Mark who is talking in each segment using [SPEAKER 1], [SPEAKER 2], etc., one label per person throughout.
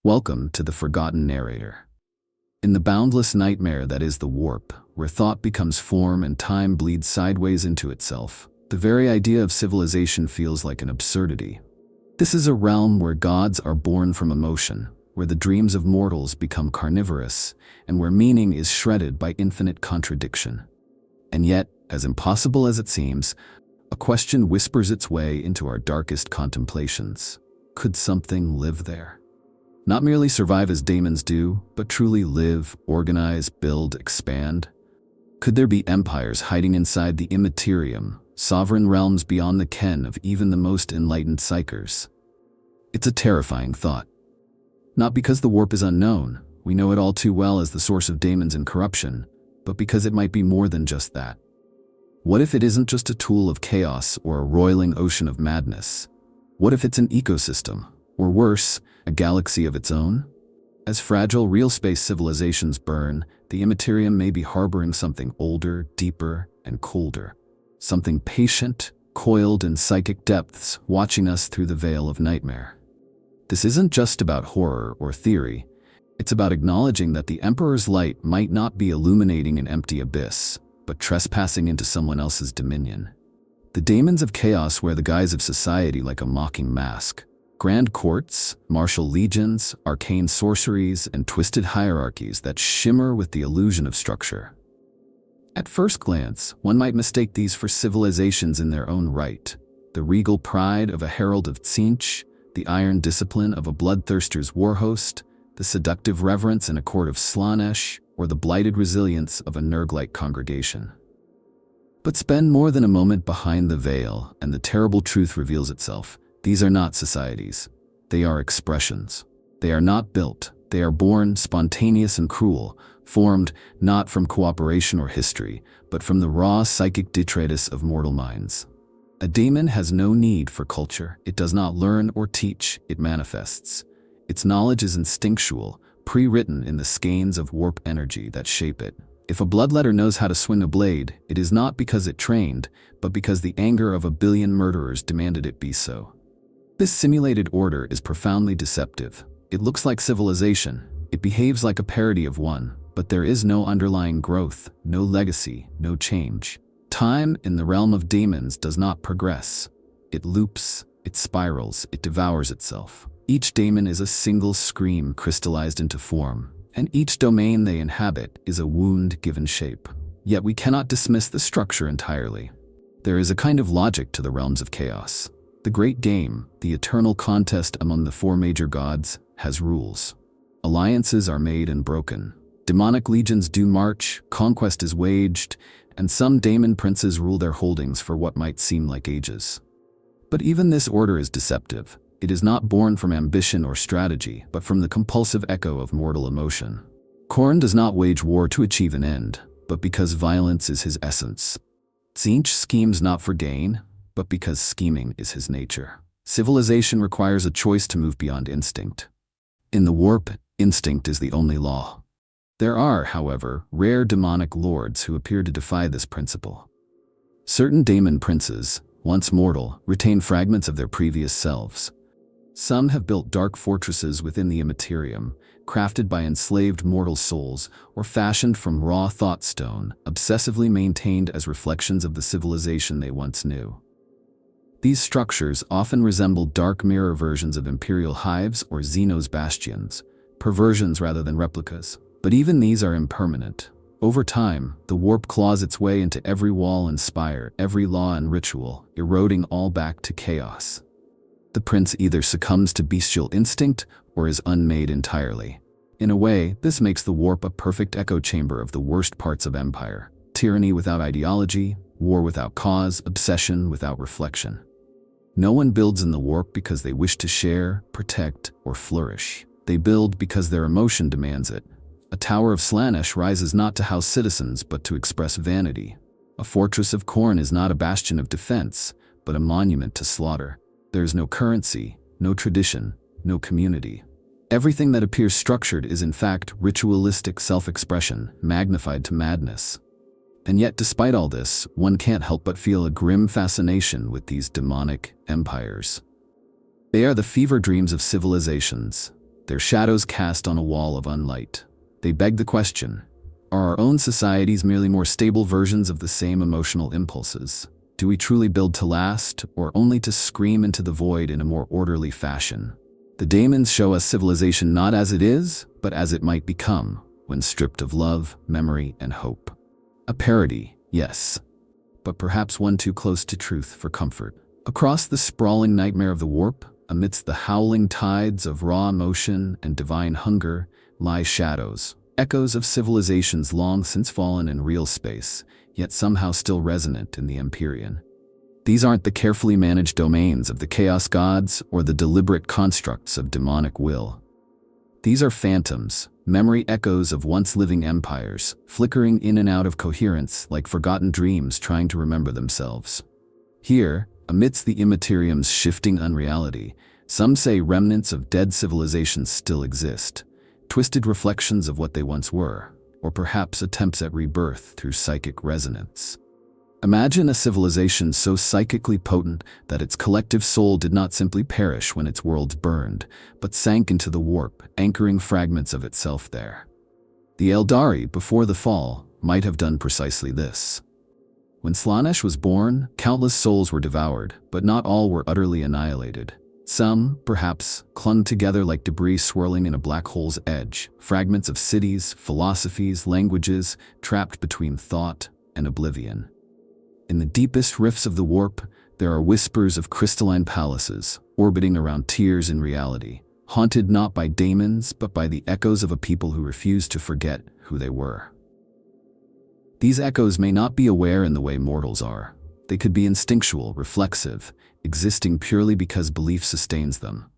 [SPEAKER 1] Welcome to the Forgotten Narrator. In the boundless nightmare that is the warp, where thought becomes form and time bleeds sideways into itself, the very idea of civilization feels like an absurdity. This is a realm where gods are born from emotion, where the dreams of mortals become carnivorous, and where meaning is shredded by infinite contradiction. And yet, as impossible as it seems, a question whispers its way into our darkest contemplations. Could something live there? Not merely survive as daemons do, but truly live, organize, build, expand? Could there be empires hiding inside the Immaterium, sovereign realms beyond the ken of even the most enlightened psychers? It's a terrifying thought. Not because the warp is unknown, we know it all too well as the source of daemons and corruption, but because it might be more than just that. What if it isn't just a tool of chaos or a roiling ocean of madness? What if it's an ecosystem, or worse, a galaxy of its own? As fragile real space civilizations burn, the Immaterium may be harboring something older, deeper, and colder. Something patient, coiled in psychic depths, watching us through the veil of nightmare. This isn't just about horror or theory. It's about acknowledging that the Emperor's light might not be illuminating an empty abyss, but trespassing into someone else's dominion. The daemons of chaos wear the guise of society like a mocking mask. Grand courts, martial legions, arcane sorceries, and twisted hierarchies that shimmer with the illusion of structure. At first glance, one might mistake these for civilizations in their own right. The regal pride of a herald of Tzeentch, the iron discipline of a bloodthirster's warhost, the seductive reverence in a court of Slaanesh, or the blighted resilience of a Nurglite congregation. But spend more than a moment behind the veil, and the terrible truth reveals itself. These are not societies. They are expressions. They are not built. They are born, spontaneous and cruel, formed not from cooperation or history, but from the raw psychic detritus of mortal minds. A daemon has no need for culture. It does not learn or teach, it manifests. Its knowledge is instinctual, pre-written in the skeins of warp energy that shape it. If a bloodletter knows how to swing a blade, it is not because it trained, but because the anger of a billion murderers demanded it be so. This simulated order is profoundly deceptive. It looks like civilization. It behaves like a parody of one, but there is no underlying growth, no legacy, no change. Time in the realm of daemons does not progress. It loops, it spirals, it devours itself. Each daemon is a single scream crystallized into form, and each domain they inhabit is a wound given shape. Yet we cannot dismiss the structure entirely. There is a kind of logic to the realms of chaos. The Great Game, the eternal contest among the four major gods, has rules. Alliances are made and broken. Demonic legions do march, conquest is waged, and some daemon princes rule their holdings for what might seem like ages. But even this order is deceptive. It is not born from ambition or strategy, but from the compulsive echo of mortal emotion. Khorne does not wage war to achieve an end, but because violence is his essence. Tzeentch schemes not for gain, but because scheming is his nature. Civilization requires a choice to move beyond instinct. In the warp, instinct is the only law. There are, however, rare demonic lords who appear to defy this principle. Certain daemon princes, once mortal, retain fragments of their previous selves. Some have built dark fortresses within the Immaterium, crafted by enslaved mortal souls, or fashioned from raw thought stone, obsessively maintained as reflections of the civilization they once knew. These structures often resemble dark mirror versions of imperial hives or Xenos bastions, perversions rather than replicas. But even these are impermanent. Over time, the warp claws its way into every wall and spire, every law and ritual, eroding all back to chaos. The prince either succumbs to bestial instinct or is unmade entirely. In a way, this makes the warp a perfect echo chamber of the worst parts of empire. Tyranny without ideology, war without cause, obsession without reflection. No one builds in the warp because they wish to share, protect, or flourish. They build because their emotion demands it. A tower of Slaanesh rises not to house citizens but to express vanity. A fortress of Khorne is not a bastion of defense, but a monument to slaughter. There is no currency, no tradition, no community. Everything that appears structured is in fact ritualistic self-expression, magnified to madness. And yet, despite all this, one can't help but feel a grim fascination with these demonic empires. They are the fever dreams of civilizations. their shadows cast on a wall of unlight. They beg the question, are our own societies merely more stable versions of the same emotional impulses? Do we truly build to last, or only to scream into the void in a more orderly fashion? The daemons show us civilization not as it is, but as it might become, when stripped of love, memory, and hope. A parody, yes, but perhaps one too close to truth for comfort. Across the sprawling nightmare of the warp, amidst the howling tides of raw emotion and divine hunger, lie shadows, echoes of civilizations long since fallen in real space, yet somehow still resonant in the Empyrean. These aren't the carefully managed domains of the chaos gods or the deliberate constructs of demonic will. These are phantoms, memory echoes of once living empires, flickering in and out of coherence like forgotten dreams trying to remember themselves. Here, amidst the Immaterium's shifting unreality, some say remnants of dead civilizations still exist, twisted reflections of what they once were, or perhaps attempts at rebirth through psychic resonance. Imagine a civilization so psychically potent that its collective soul did not simply perish when its worlds burned, but sank into the warp, anchoring fragments of itself there. The Eldari, before the fall, might have done precisely this. When Slaanesh was born, countless souls were devoured, but not all were utterly annihilated. Some, perhaps, clung together like debris swirling in a black hole's edge, fragments of cities, philosophies, languages, trapped between thought and oblivion. In the deepest rifts of the warp, there are whispers of crystalline palaces, orbiting around tears in reality, haunted not by daemons but by the echoes of a people who refused to forget who they were. These echoes may not be aware in the way mortals are. They could be instinctual, reflexive, existing purely because belief sustains them.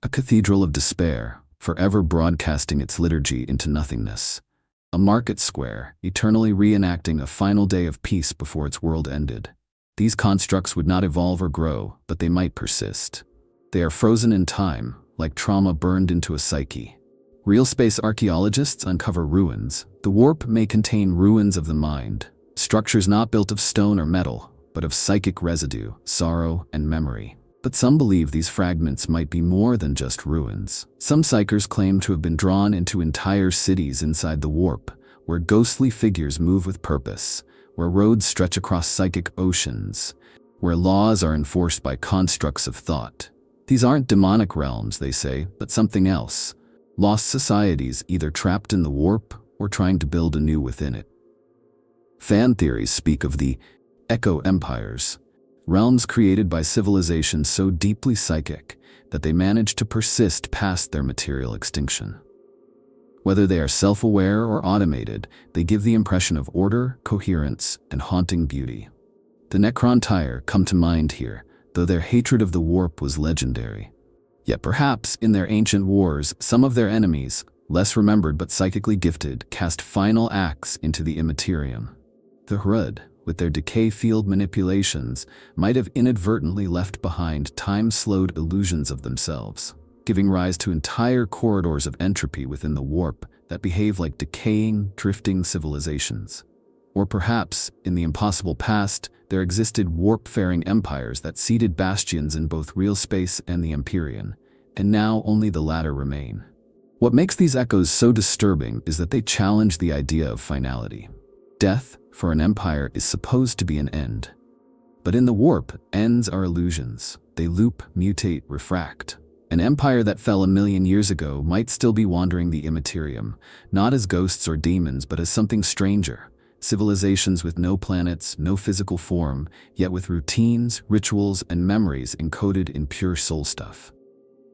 [SPEAKER 1] A cathedral of despair, forever broadcasting its liturgy into nothingness. A market square, eternally reenacting a final day of peace before its world ended. These constructs would not evolve or grow, but they might persist. They are frozen in time, like trauma burned into a psyche. Real space archaeologists uncover ruins. The warp may contain ruins of the mind, structures not built of stone or metal, but of psychic residue, sorrow, and memory. But some believe these fragments might be more than just ruins. Some psychers claim to have been drawn into entire cities inside the warp, where ghostly figures move with purpose, where roads stretch across psychic oceans, where laws are enforced by constructs of thought. These aren't demonic realms, they say, but something else. Lost societies either trapped in the warp or trying to build anew within it. Fan theories speak of the echo empires, realms created by civilizations so deeply psychic that they manage to persist past their material extinction. Whether they are self-aware or automated, they give the impression of order, coherence, and haunting beauty. The Necron-Tyre come to mind here, though their hatred of the warp was legendary. Yet perhaps, in their ancient wars, some of their enemies, less remembered but psychically gifted, cast final axe into the Immaterium. The Hrud, with their decay field manipulations, might have inadvertently left behind time-slowed illusions of themselves, giving rise to entire corridors of entropy within the warp that behave like decaying, drifting civilizations. Or perhaps, in the impossible past, there existed warp-faring empires that seeded bastions in both real space and the Empyrean, and now only the latter remain. What makes these echoes so disturbing is that they challenge the idea of finality. Death, for an empire, is supposed to be an end. But in the warp, ends are illusions. They loop, mutate, refract. An empire that fell 1,000,000 years ago might still be wandering the Immaterium, not as ghosts or demons, but as something stranger. Civilizations with no planets, no physical form, yet with routines, rituals, and memories encoded in pure soul stuff.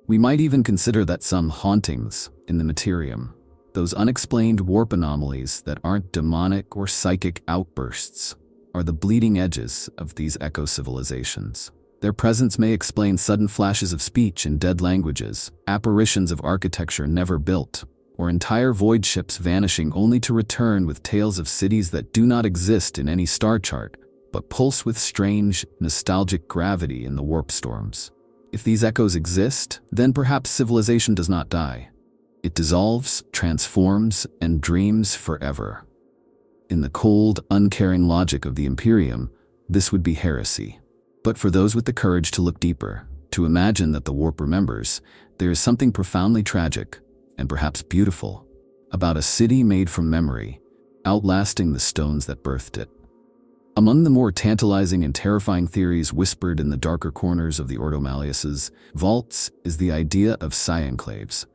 [SPEAKER 1] We might even consider that some hauntings in the Immaterium, those unexplained warp anomalies that aren't demonic or psychic outbursts, are the bleeding edges of these echo civilizations. Their presence may explain sudden flashes of speech in dead languages, apparitions of architecture never built, or entire void ships vanishing only to return with tales of cities that do not exist in any star chart, but pulse with strange, nostalgic gravity in the warp storms. If these echoes exist, then perhaps civilization does not die. It dissolves, transforms, and dreams forever. In the cold, uncaring logic of the Imperium, this would be heresy. But for those with the courage to look deeper, to imagine that the warp remembers, there is something profoundly tragic, and perhaps beautiful, about a city made from memory, outlasting the stones that birthed it. Among the more tantalizing and terrifying theories whispered in the darker corners of the Ordomo Malas' vaults is the idea of Sai Enclaves,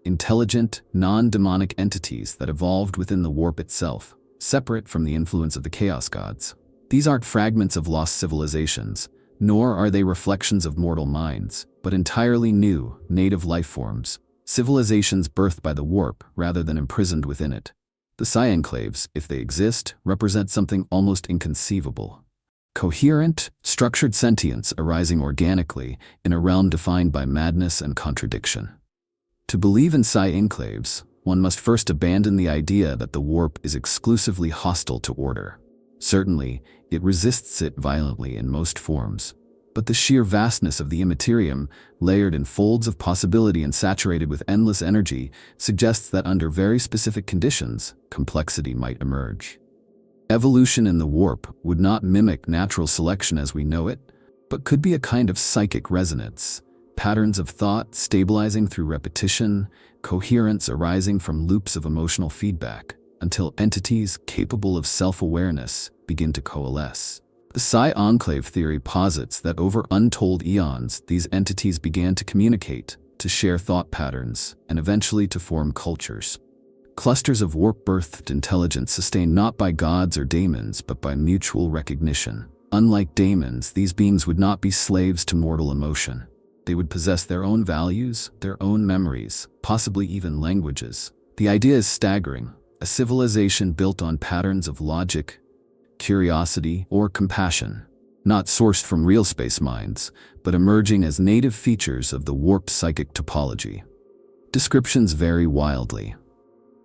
[SPEAKER 1] intelligent, non-demonic entities that evolved within the warp itself, separate from the influence of the Chaos Gods. These aren't fragments of lost civilizations, nor are they reflections of mortal minds, but entirely new, native life forms, civilizations birthed by the warp rather than imprisoned within it. The Sai Enclaves, if they exist, represent something almost inconceivable. Coherent, structured sentience arising organically in a realm defined by madness and contradiction. To believe in Sai Enclaves, one must first abandon the idea that the warp is exclusively hostile to order. Certainly, it resists it violently in most forms, but the sheer vastness of the Immaterium, layered in folds of possibility and saturated with endless energy, suggests that under very specific conditions, complexity might emerge. Evolution in the warp would not mimic natural selection as we know it, but could be a kind of psychic resonance, patterns of thought stabilizing through repetition, coherence arising from loops of emotional feedback, until entities capable of self-awareness begin to coalesce. The Sai Enclave theory posits that over untold eons, these entities began to communicate, to share thought patterns, and eventually to form cultures. Clusters of warp-birthed intelligence sustained not by gods or daemons, but by mutual recognition. Unlike daemons, these beings would not be slaves to mortal emotion. They would possess their own values, their own memories, possibly even languages. The idea is staggering. A civilization built on patterns of logic, curiosity, or compassion, not sourced from real space minds, but emerging as native features of the warp psychic topology. Descriptions vary wildly.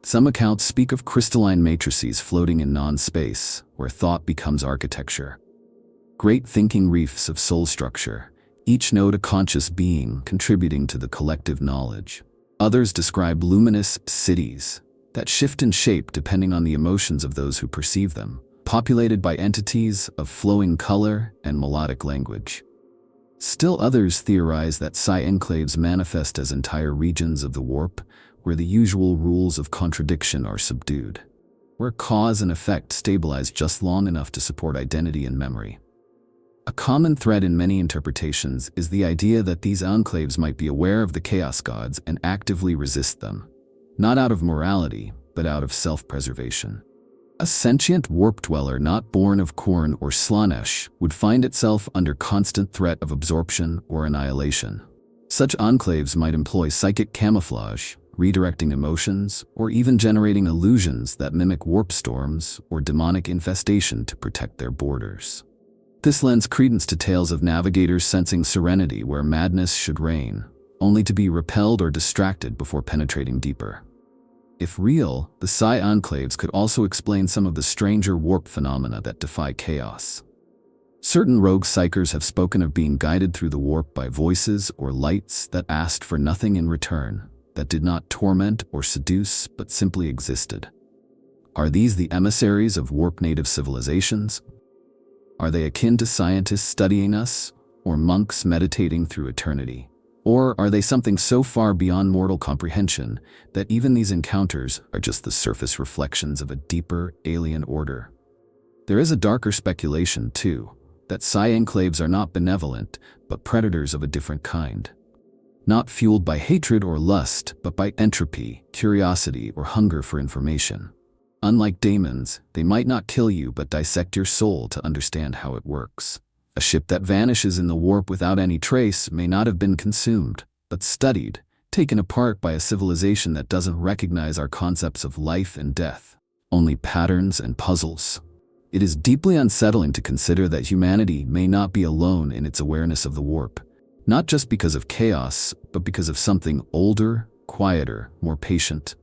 [SPEAKER 1] Some accounts speak of crystalline matrices floating in non-space, where thought becomes architecture. Great thinking reefs of soul structure, each node a conscious being contributing to the collective knowledge. Others describe luminous cities that shift in shape depending on the emotions of those who perceive them, populated by entities of flowing color and melodic language. Still others theorize that Sai Enclaves manifest as entire regions of the warp, where the usual rules of contradiction are subdued, where cause and effect stabilize just long enough to support identity and memory. A common thread in many interpretations is the idea that these enclaves might be aware of the Chaos Gods and actively resist them, not out of morality, but out of self-preservation. A sentient warp dweller not born of Khorne or Slaanesh would find itself under constant threat of absorption or annihilation. Such enclaves might employ psychic camouflage, redirecting emotions, or even generating illusions that mimic warp storms or demonic infestation to protect their borders. This lends credence to tales of navigators sensing serenity where madness should reign, only to be repelled or distracted before penetrating deeper. If real, the Sai Enclaves could also explain some of the stranger warp phenomena that defy chaos. Certain rogue psychers have spoken of being guided through the warp by voices or lights that asked for nothing in return, that did not torment or seduce but simply existed. Are these the emissaries of warp-native civilizations? Are they akin to scientists studying us, or monks meditating through eternity? Or are they something so far beyond mortal comprehension that even these encounters are just the surface reflections of a deeper, alien order? There is a darker speculation, too, that Sai Enclaves are not benevolent, but predators of a different kind. Not fueled by hatred or lust, but by entropy, curiosity, or hunger for information. Unlike daemons, they might not kill you but dissect your soul to understand how it works. A ship that vanishes in the warp without any trace may not have been consumed, but studied, taken apart by a civilization that doesn't recognize our concepts of life and death, only patterns and puzzles. It is deeply unsettling to consider that humanity may not be alone in its awareness of the warp, not just because of chaos, but because of something older, quieter, more patient.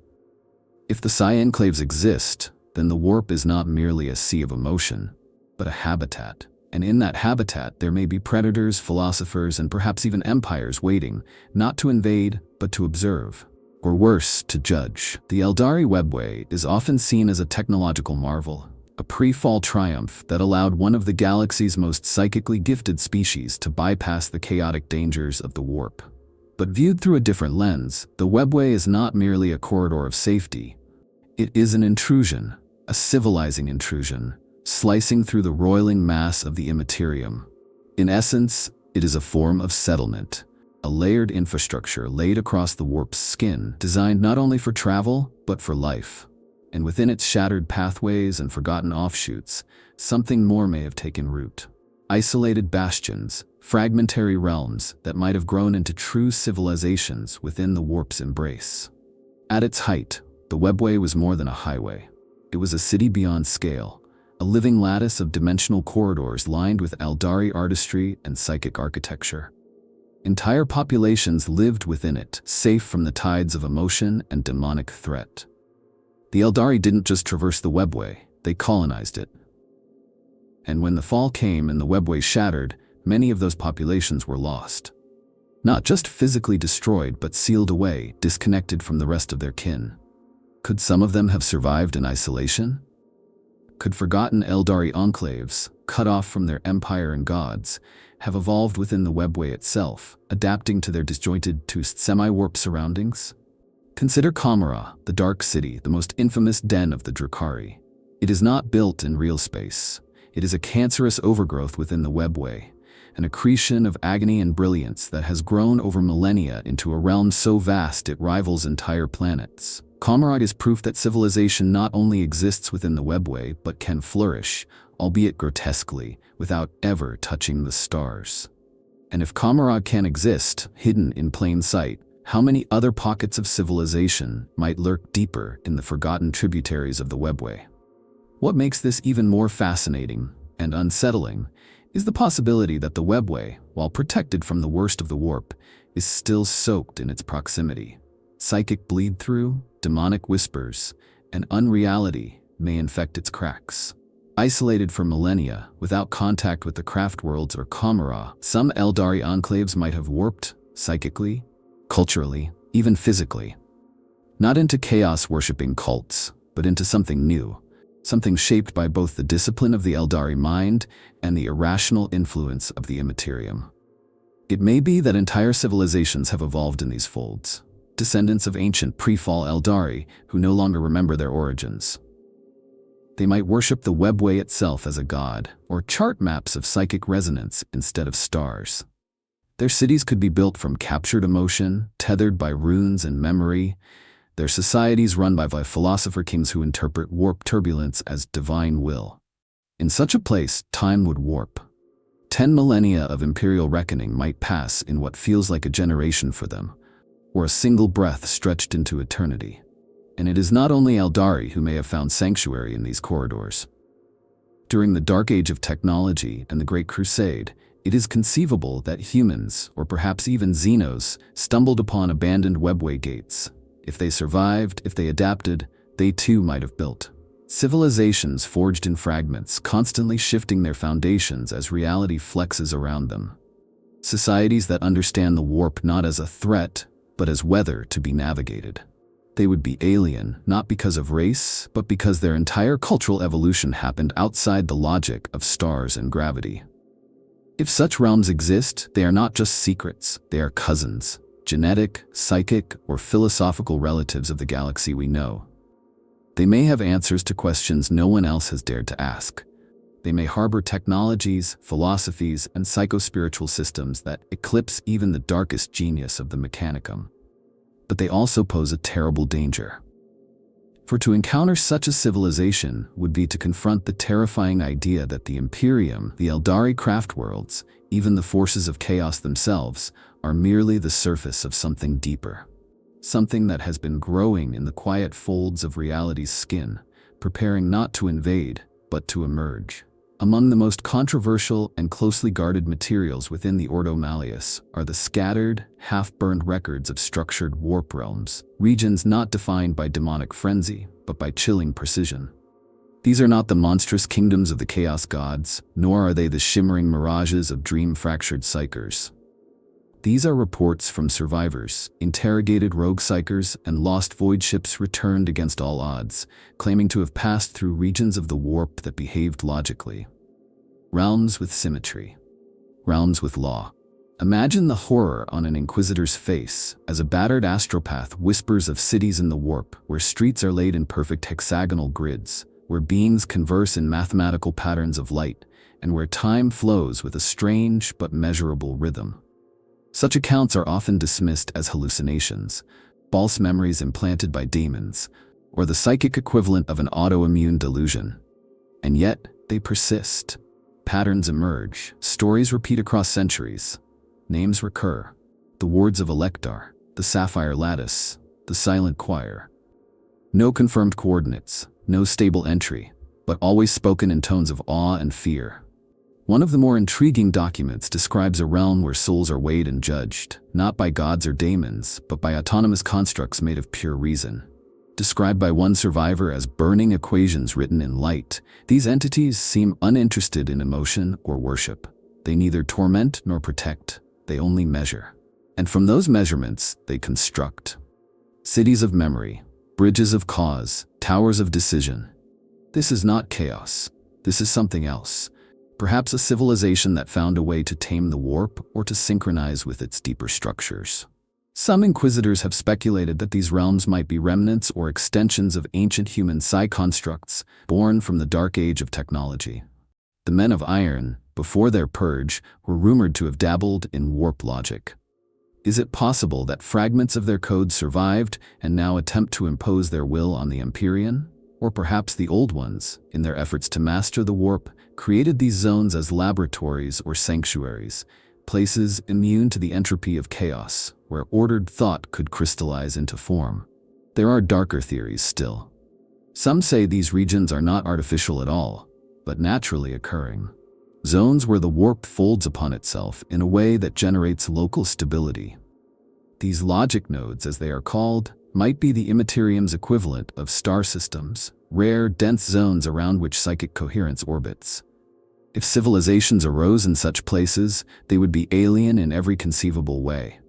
[SPEAKER 1] If the Sai Enclaves exist, then the warp is not merely a sea of emotion, but a habitat. And in that habitat, there may be predators, philosophers, and perhaps even empires waiting, not to invade, but to observe. Or worse, to judge. The Eldari Webway is often seen as a technological marvel, a pre-fall triumph that allowed one of the galaxy's most psychically gifted species to bypass the chaotic dangers of the warp. But viewed through a different lens, the Webway is not merely a corridor of safety. It is an intrusion, a civilizing intrusion, slicing through the roiling mass of the Immaterium. In essence, it is a form of settlement, a layered infrastructure laid across the warp's skin, designed not only for travel, but for life. And within its shattered pathways and forgotten offshoots, something more may have taken root. Isolated bastions, fragmentary realms that might have grown into true civilizations within the warp's embrace. At its height, the Webway was more than a highway. It was a city beyond scale, a living lattice of dimensional corridors lined with Eldari artistry and psychic architecture. Entire populations lived within it, safe from the tides of emotion and demonic threat. The Eldari didn't just traverse the Webway, they colonized it. And when the fall came and the Webway shattered, many of those populations were lost. Not just physically destroyed, but sealed away, disconnected from the rest of their kin. Could some of them have survived in isolation? Could forgotten Eldari Enclaves, cut off from their empire and gods, have evolved within the Webway itself, adapting to their disjointed, semi-warp surroundings? Consider Comra, the Dark City, the most infamous den of the Drukhari. It is not built in real space. It is a cancerous overgrowth within the Webway, an accretion of agony and brilliance that has grown over millennia into a realm so vast it rivals entire planets. Comra is proof that civilization not only exists within the Webway, but can flourish, albeit grotesquely, without ever touching the stars. And if Comra can exist, hidden in plain sight, how many other pockets of civilization might lurk deeper in the forgotten tributaries of the Webway? What makes this even more fascinating and unsettling is the possibility that the Webway, while protected from the worst of the warp, is still soaked in its proximity. Psychic bleed-through, demonic whispers, and unreality may infect its cracks. Isolated for millennia, without contact with the craft worlds or Comra, some Eldari enclaves might have warped, psychically, culturally, even physically. Not into chaos-worshipping cults, but into something new. Something shaped by both the discipline of the Eldari mind and the irrational influence of the Immaterium. It may be that entire civilizations have evolved in these folds, descendants of ancient pre-fall Eldari who no longer remember their origins. They might worship the Webway itself as a god, or chart maps of psychic resonance instead of stars. Their cities could be built from captured emotion, tethered by runes and memory, their societies run by philosopher kings who interpret warp turbulence as divine will. In such a place, time would warp. 10 millennia of imperial reckoning might pass in what feels like a generation for them, or a single breath stretched into eternity. And it is not only Eldari who may have found sanctuary in these corridors. During the Dark Age of technology and the Great Crusade, it is conceivable that humans, or perhaps even Xenos, stumbled upon abandoned Webway gates. If they survived, if they adapted, they too might have built. Civilizations forged in fragments, constantly shifting their foundations as reality flexes around them. Societies that understand the warp not as a threat, but as weather to be navigated. They would be alien, not because of race, but because their entire cultural evolution happened outside the logic of stars and gravity. If such realms exist, they are not just secrets, they are cousins. Genetic, psychic, or philosophical relatives of the galaxy we know. They may have answers to questions no one else has dared to ask. They may harbor technologies, philosophies, and psychospiritual systems that eclipse even the darkest genius of the Mechanicum. But they also pose a terrible danger. For to encounter such a civilization would be to confront the terrifying idea that the Imperium, the Eldari craft worlds, even the forces of chaos themselves, are merely the surface of something deeper. Something that has been growing in the quiet folds of reality's skin, preparing not to invade, but to emerge. Among the most controversial and closely guarded materials within the Ordomo Malas are the scattered, half-burned records of structured warp realms, regions not defined by demonic frenzy, but by chilling precision. These are not the monstrous kingdoms of the chaos gods, nor are they the shimmering mirages of dream-fractured psychers. These are reports from survivors, interrogated rogue psychers, and lost void ships returned against all odds, claiming to have passed through regions of the warp that behaved logically. Realms with symmetry. Realms with law. Imagine the horror on an inquisitor's face as a battered astropath whispers of cities in the warp, where streets are laid in perfect hexagonal grids, where beings converse in mathematical patterns of light, and where time flows with a strange but measurable rhythm. Such accounts are often dismissed as hallucinations, false memories implanted by demons, or the psychic equivalent of an autoimmune delusion. And yet, they persist. Patterns emerge, stories repeat across centuries. Names recur: the wards of Electar, the Sapphire Lattice, the Silent Choir. No confirmed coordinates, no stable entry, but always spoken in tones of awe and fear. One of the more intriguing documents describes a realm where souls are weighed and judged, not by gods or daemons, but by autonomous constructs made of pure reason. Described by one survivor as burning equations written in light, these entities seem uninterested in emotion or worship. They neither torment nor protect. They only measure. And from those measurements, they construct. Cities of memory, bridges of cause, towers of decision. This is not chaos. This is something else. Perhaps a civilization that found a way to tame the warp or to synchronize with its deeper structures. Some inquisitors have speculated that these realms might be remnants or extensions of ancient human psi constructs born from the dark age of technology. The Men of Iron, before their purge, were rumored to have dabbled in warp logic. Is it possible that fragments of their code survived and now attempt to impose their will on the Empyrean? Or perhaps the old ones, in their efforts to master the warp, created these zones as laboratories or sanctuaries, places immune to the entropy of chaos, where ordered thought could crystallize into form. There are darker theories still. Some say these regions are not artificial at all, but naturally occurring. Zones where the warp folds upon itself in a way that generates local stability. These logic nodes, as they are called, might be the Immaterium's equivalent of star systems, rare, dense zones around which psychic coherence orbits. If civilizations arose in such places, they would be alien in every conceivable way.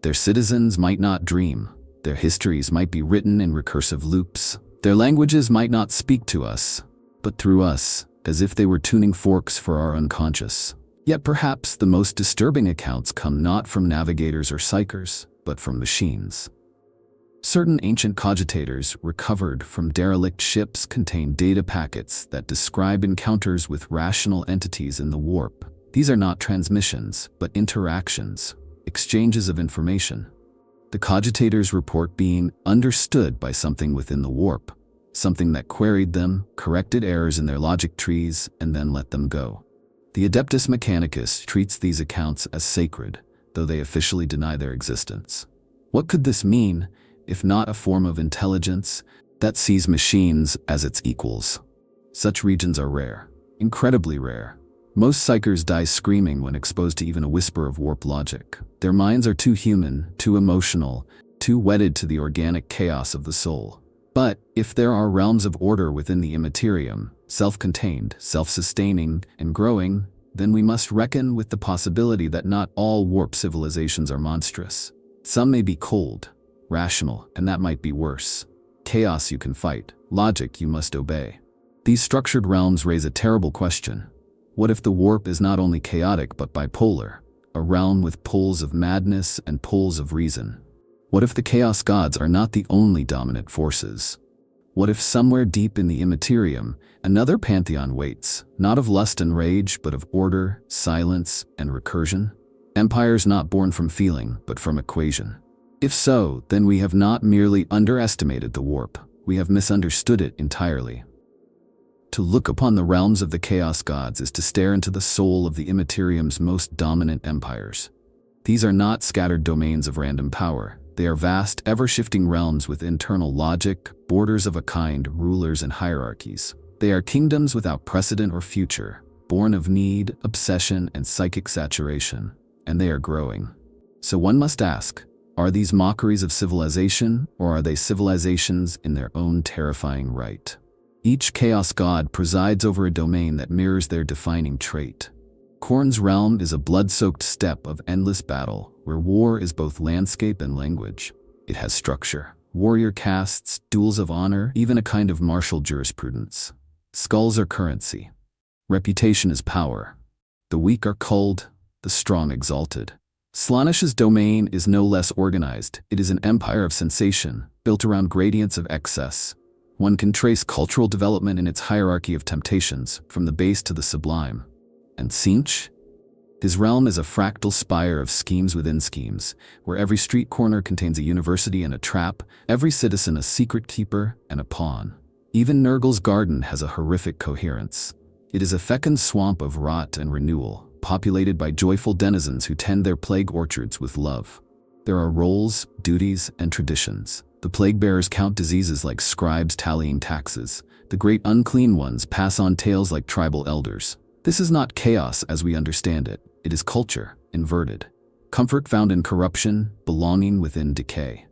[SPEAKER 1] Their citizens might not dream. Their histories might be written in recursive loops. Their languages might not speak to us, but through us, as if they were tuning forks for our unconscious. Yet perhaps the most disturbing accounts come not from navigators or psychers, but from machines. Certain ancient cogitators recovered from derelict ships contain data packets that describe encounters with rational entities in the warp. These are not transmissions, but interactions, exchanges of information. The cogitators report being understood by something within the warp, something that queried them, corrected errors in their logic trees, and then let them go. The Adeptus Mechanicus treats these accounts as sacred, though they officially deny their existence. What could this mean, if not a form of intelligence that sees machines as its equals? Such regions are rare, incredibly rare. Most psychers die screaming when exposed to even a whisper of warp logic. Their minds are too human, too emotional, too wedded to the organic chaos of the soul. But if there are realms of order within the Immaterium, self-contained, self-sustaining, and growing, then we must reckon with the possibility that not all warp civilizations are monstrous. Some may be cold, rational, and that might be worse. Chaos you can fight, logic you must obey. These structured realms raise a terrible question. What if the warp is not only chaotic but bipolar, a realm with poles of madness and poles of reason? What if the chaos gods are not the only dominant forces? What if somewhere deep in the Immaterium, another pantheon waits, not of lust and rage, but of order, silence, and recursion? Empires not born from feeling, but from equation. If so, then we have not merely underestimated the warp, we have misunderstood it entirely. To look upon the realms of the chaos gods is to stare into the soul of the Immaterium's most dominant empires. These are not scattered domains of random power. They are vast, ever-shifting realms with internal logic, borders of a kind, rulers and hierarchies. They are kingdoms without precedent or future, born of need, obsession, and psychic saturation, and they are growing. So one must ask, are these mockeries of civilization, or are they civilizations in their own terrifying right? Each chaos god presides over a domain that mirrors their defining trait. Khorne's realm is a blood-soaked steppe of endless battle, where war is both landscape and language. It has structure, warrior castes, duels of honor, even a kind of martial jurisprudence. Skulls are currency. Reputation is power. The weak are culled, the strong exalted. Slaanesh's domain is no less organized. It is an empire of sensation, built around gradients of excess. One can trace cultural development in its hierarchy of temptations, from the base to the sublime. And Tzeentch? His realm is a fractal spire of schemes within schemes, where every street corner contains a university and a trap, every citizen a secret keeper and a pawn. Even Nurgle's garden has a horrific coherence. It is a fecund swamp of rot and renewal, populated by joyful denizens who tend their plague orchards with love. There are roles, duties, and traditions. The plague-bearers count diseases like scribes tallying taxes. The great unclean ones pass on tales like tribal elders. This is not chaos as we understand it. It is culture, inverted. Comfort found in corruption, belonging within decay.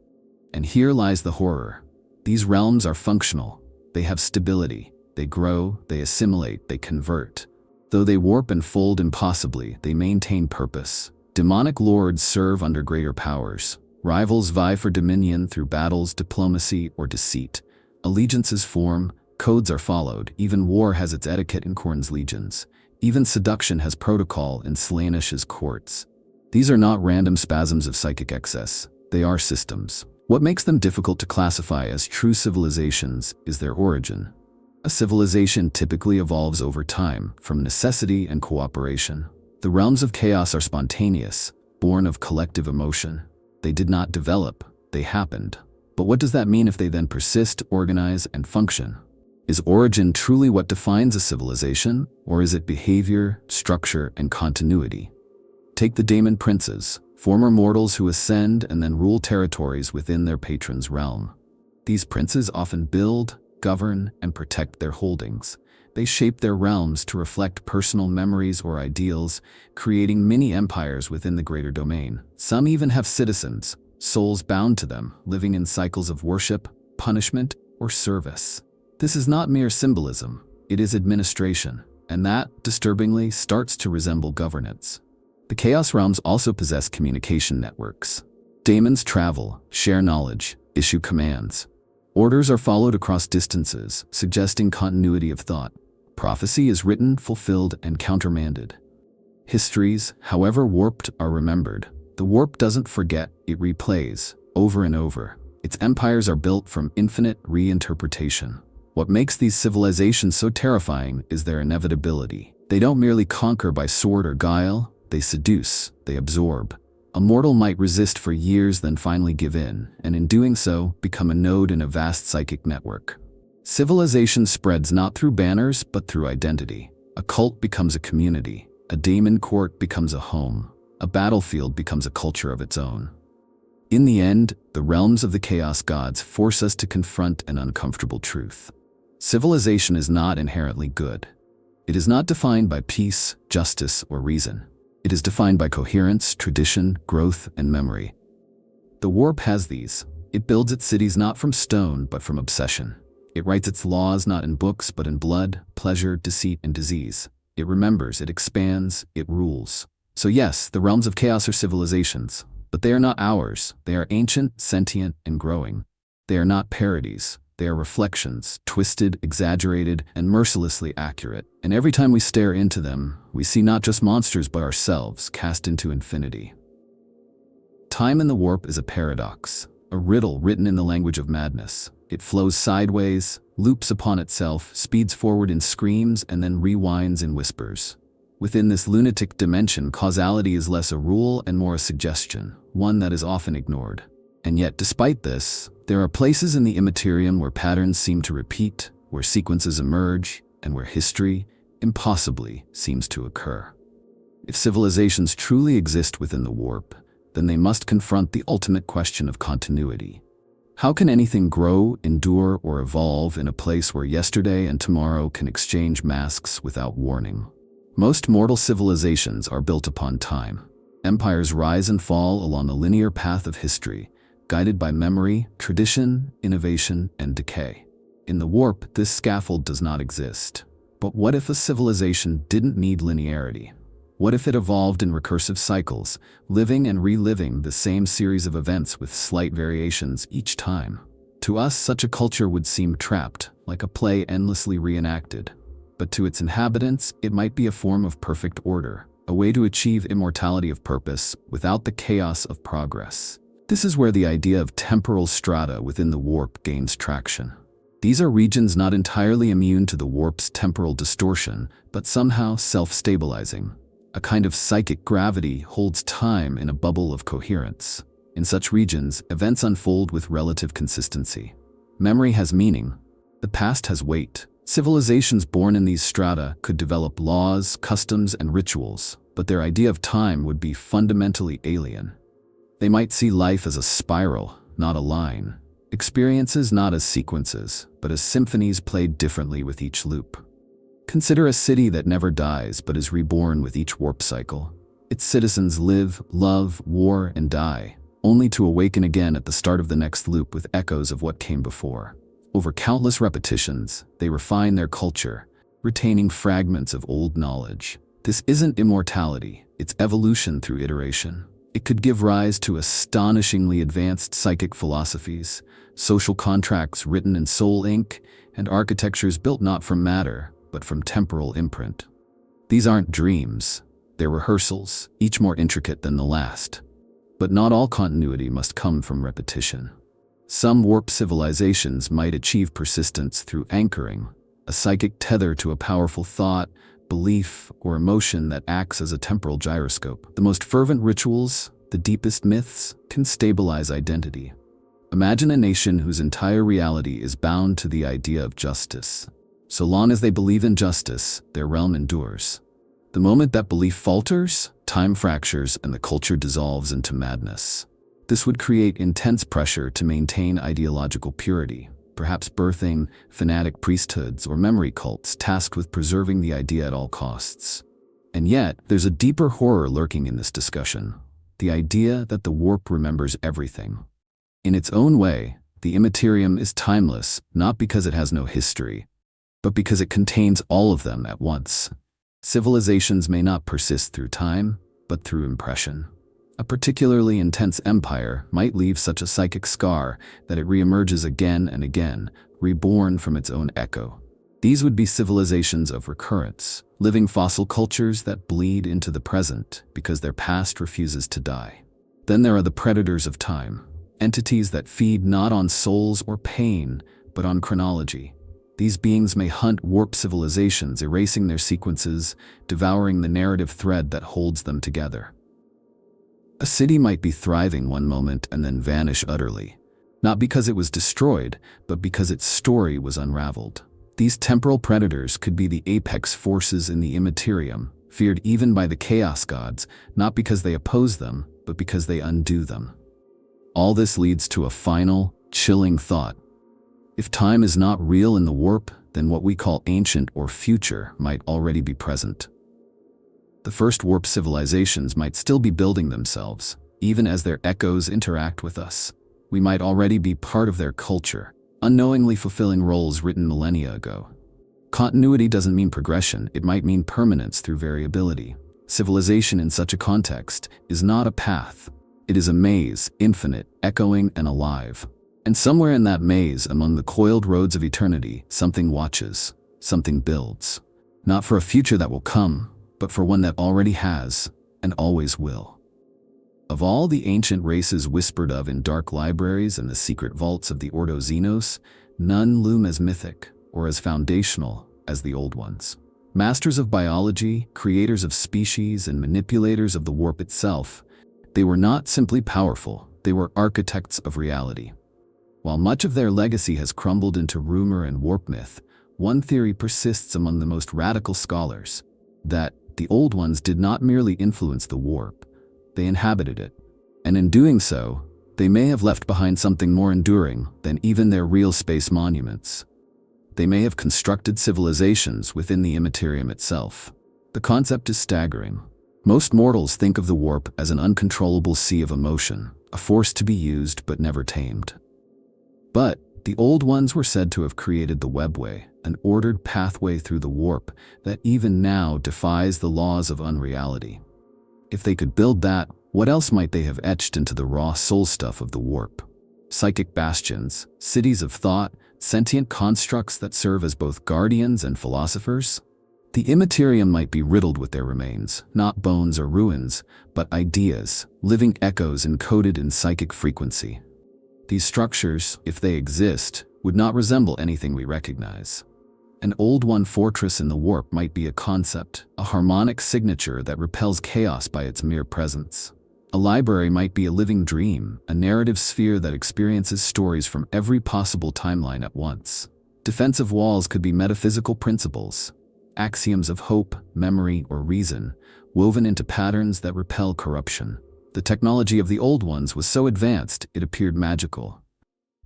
[SPEAKER 1] And here lies the horror. These realms are functional. They have stability. They grow, they assimilate, they convert. Though they warp and fold impossibly, they maintain purpose. Demonic lords serve under greater powers. Rivals vie for dominion through battles, diplomacy, or deceit. Allegiances form, codes are followed. Even war has its etiquette in Khorne's legions. Even seduction has protocol in Slaanesh's courts. These are not random spasms of psychic excess. They are systems. What makes them difficult to classify as true civilizations is their origin. A civilization typically evolves over time, from necessity and cooperation. The realms of chaos are spontaneous, born of collective emotion. They did not develop, they happened. But what does that mean if they then persist, organize, and function? Is origin truly what defines a civilization, or is it behavior, structure, and continuity? Take the Daemon Princes, former mortals who ascend and then rule territories within their patron's realm. These princes often build, govern, and protect their holdings. They shape their realms to reflect personal memories or ideals, creating mini-empires within the greater domain. Some even have citizens, souls bound to them, living in cycles of worship, punishment, or service. This is not mere symbolism, it is administration, and that, disturbingly, starts to resemble governance. The Chaos Realms also possess communication networks. Daemons travel, share knowledge, issue commands. Orders are followed across distances, suggesting continuity of thought. Prophecy is written, fulfilled, and countermanded. Histories, however warped, are remembered. The warp doesn't forget, it replays, over and over. Its empires are built from infinite reinterpretation. What makes these civilizations so terrifying is their inevitability. They don't merely conquer by sword or guile, they seduce, they absorb. A mortal might resist for years then finally give in, and in doing so, become a node in a vast psychic network. Civilization spreads not through banners, but through identity. A cult becomes a community. A daemon court becomes a home. A battlefield becomes a culture of its own. In the end, the realms of the Chaos Gods force us to confront an uncomfortable truth. Civilization is not inherently good. It is not defined by peace, justice, or reason. It is defined by coherence, tradition, growth, and memory. The warp has these. It builds its cities not from stone, but from obsession. It writes its laws not in books, but in blood, pleasure, deceit, and disease. It remembers, it expands, it rules. So yes, the realms of chaos are civilizations, but they are not ours. They are ancient, sentient, and growing. They are not parodies. They are reflections, twisted, exaggerated, and mercilessly accurate. And every time we stare into them, we see not just monsters but ourselves cast into infinity. Time in the warp is a paradox, a riddle written in the language of madness. It flows sideways, loops upon itself, speeds forward in screams, and then rewinds in whispers. Within this lunatic dimension, causality is less a rule and more a suggestion, one that is often ignored. And yet, despite this, there are places in the Immaterium where patterns seem to repeat, where sequences emerge, and where history, impossibly, seems to occur. If civilizations truly exist within the warp, then they must confront the ultimate question of continuity. How can anything grow, endure, or evolve in a place where yesterday and tomorrow can exchange masks without warning? Most mortal civilizations are built upon time. Empires rise and fall along the linear path of history, guided by memory, tradition, innovation, and decay. In the warp, this scaffold does not exist. But what if a civilization didn't need linearity? What if it evolved in recursive cycles, living and reliving the same series of events with slight variations each time? To us, such a culture would seem trapped, like a play endlessly reenacted. But to its inhabitants, it might be a form of perfect order, a way to achieve immortality of purpose without the chaos of progress. This is where the idea of temporal strata within the warp gains traction. These are regions not entirely immune to the warp's temporal distortion, but somehow self-stabilizing. A kind of psychic gravity holds time in a bubble of coherence. In such regions, events unfold with relative consistency. Memory has meaning. The past has weight. Civilizations born in these strata could develop laws, customs, and rituals, but their idea of time would be fundamentally alien. They might see life as a spiral, not a line. Experiences not as sequences, but as symphonies played differently with each loop. Consider a city that never dies but is reborn with each warp cycle. Its citizens live, love, war, and die, only to awaken again at the start of the next loop with echoes of what came before. Over countless repetitions, they refine their culture, retaining fragments of old knowledge. This isn't immortality, it's evolution through iteration. It could give rise to astonishingly advanced psychic philosophies, social contracts written in soul ink, and architectures built not from matter, but from temporal imprint. These aren't dreams, they're rehearsals, each more intricate than the last. But not all continuity must come from repetition. Some warp civilizations might achieve persistence through anchoring, a psychic tether to a powerful thought, belief, or emotion that acts as a temporal gyroscope. The most fervent rituals, the deepest myths, can stabilize identity. Imagine a nation whose entire reality is bound to the idea of justice. So long as they believe in justice, their realm endures. The moment that belief falters, time fractures and the culture dissolves into madness. This would create intense pressure to maintain ideological purity, perhaps birthing fanatic priesthoods or memory cults tasked with preserving the idea at all costs. And yet, there's a deeper horror lurking in this discussion, the idea that the warp remembers everything. In its own way, the Immaterium is timeless, not because it has no history, but because it contains all of them at once. Civilizations may not persist through time, but through impression. A particularly intense empire might leave such a psychic scar that it reemerges again and again, reborn from its own echo. These would be civilizations of recurrence, living fossil cultures that bleed into the present because their past refuses to die. Then there are the predators of time, entities that feed not on souls or pain, but on chronology. These beings may hunt warp civilizations, erasing their sequences, devouring the narrative thread that holds them together. A city might be thriving one moment and then vanish utterly, not because it was destroyed, but because its story was unraveled. These temporal predators could be the apex forces in the Immaterium, feared even by the Chaos Gods, not because they oppose them, but because they undo them. All this leads to a final, chilling thought. If time is not real in the warp, then what we call ancient or future might already be present. The first warp civilizations might still be building themselves, even as their echoes interact with us. We might already be part of their culture, unknowingly fulfilling roles written millennia ago. Continuity doesn't mean progression, it might mean permanence through variability. Civilization in such a context is not a path. It is a maze, infinite, echoing, and alive. And somewhere in that maze, among the coiled roads of eternity, something watches, something builds. Not for a future that will come, but for one that already has, and always will. Of all the ancient races whispered of in dark libraries and the secret vaults of the Ordo Xenos, none loom as mythic or as foundational as the old ones. Masters of biology, creators of species, and manipulators of the warp itself, they were not simply powerful, they were architects of reality. While much of their legacy has crumbled into rumor and warp myth, one theory persists among the most radical scholars, that the old ones did not merely influence the warp, they inhabited it. And in doing so, they may have left behind something more enduring than even their real space monuments. They may have constructed civilizations within the Immaterium itself. The concept is staggering. Most mortals think of the warp as an uncontrollable sea of emotion, a force to be used but never tamed. But the old ones were said to have created the Webway, an ordered pathway through the warp that even now defies the laws of unreality. If they could build that, what else might they have etched into the raw soul stuff of the warp? Psychic bastions, cities of thought, sentient constructs that serve as both guardians and philosophers? The Immaterium might be riddled with their remains, not bones or ruins, but ideas, living echoes encoded in psychic frequency. These structures, if they exist, would not resemble anything we recognize. An Old One fortress in the warp might be a concept, a harmonic signature that repels chaos by its mere presence. A library might be a living dream, a narrative sphere that experiences stories from every possible timeline at once. Defensive walls could be metaphysical principles, axioms of hope, memory, or reason, woven into patterns that repel corruption. The technology of the Old Ones was so advanced it appeared magical.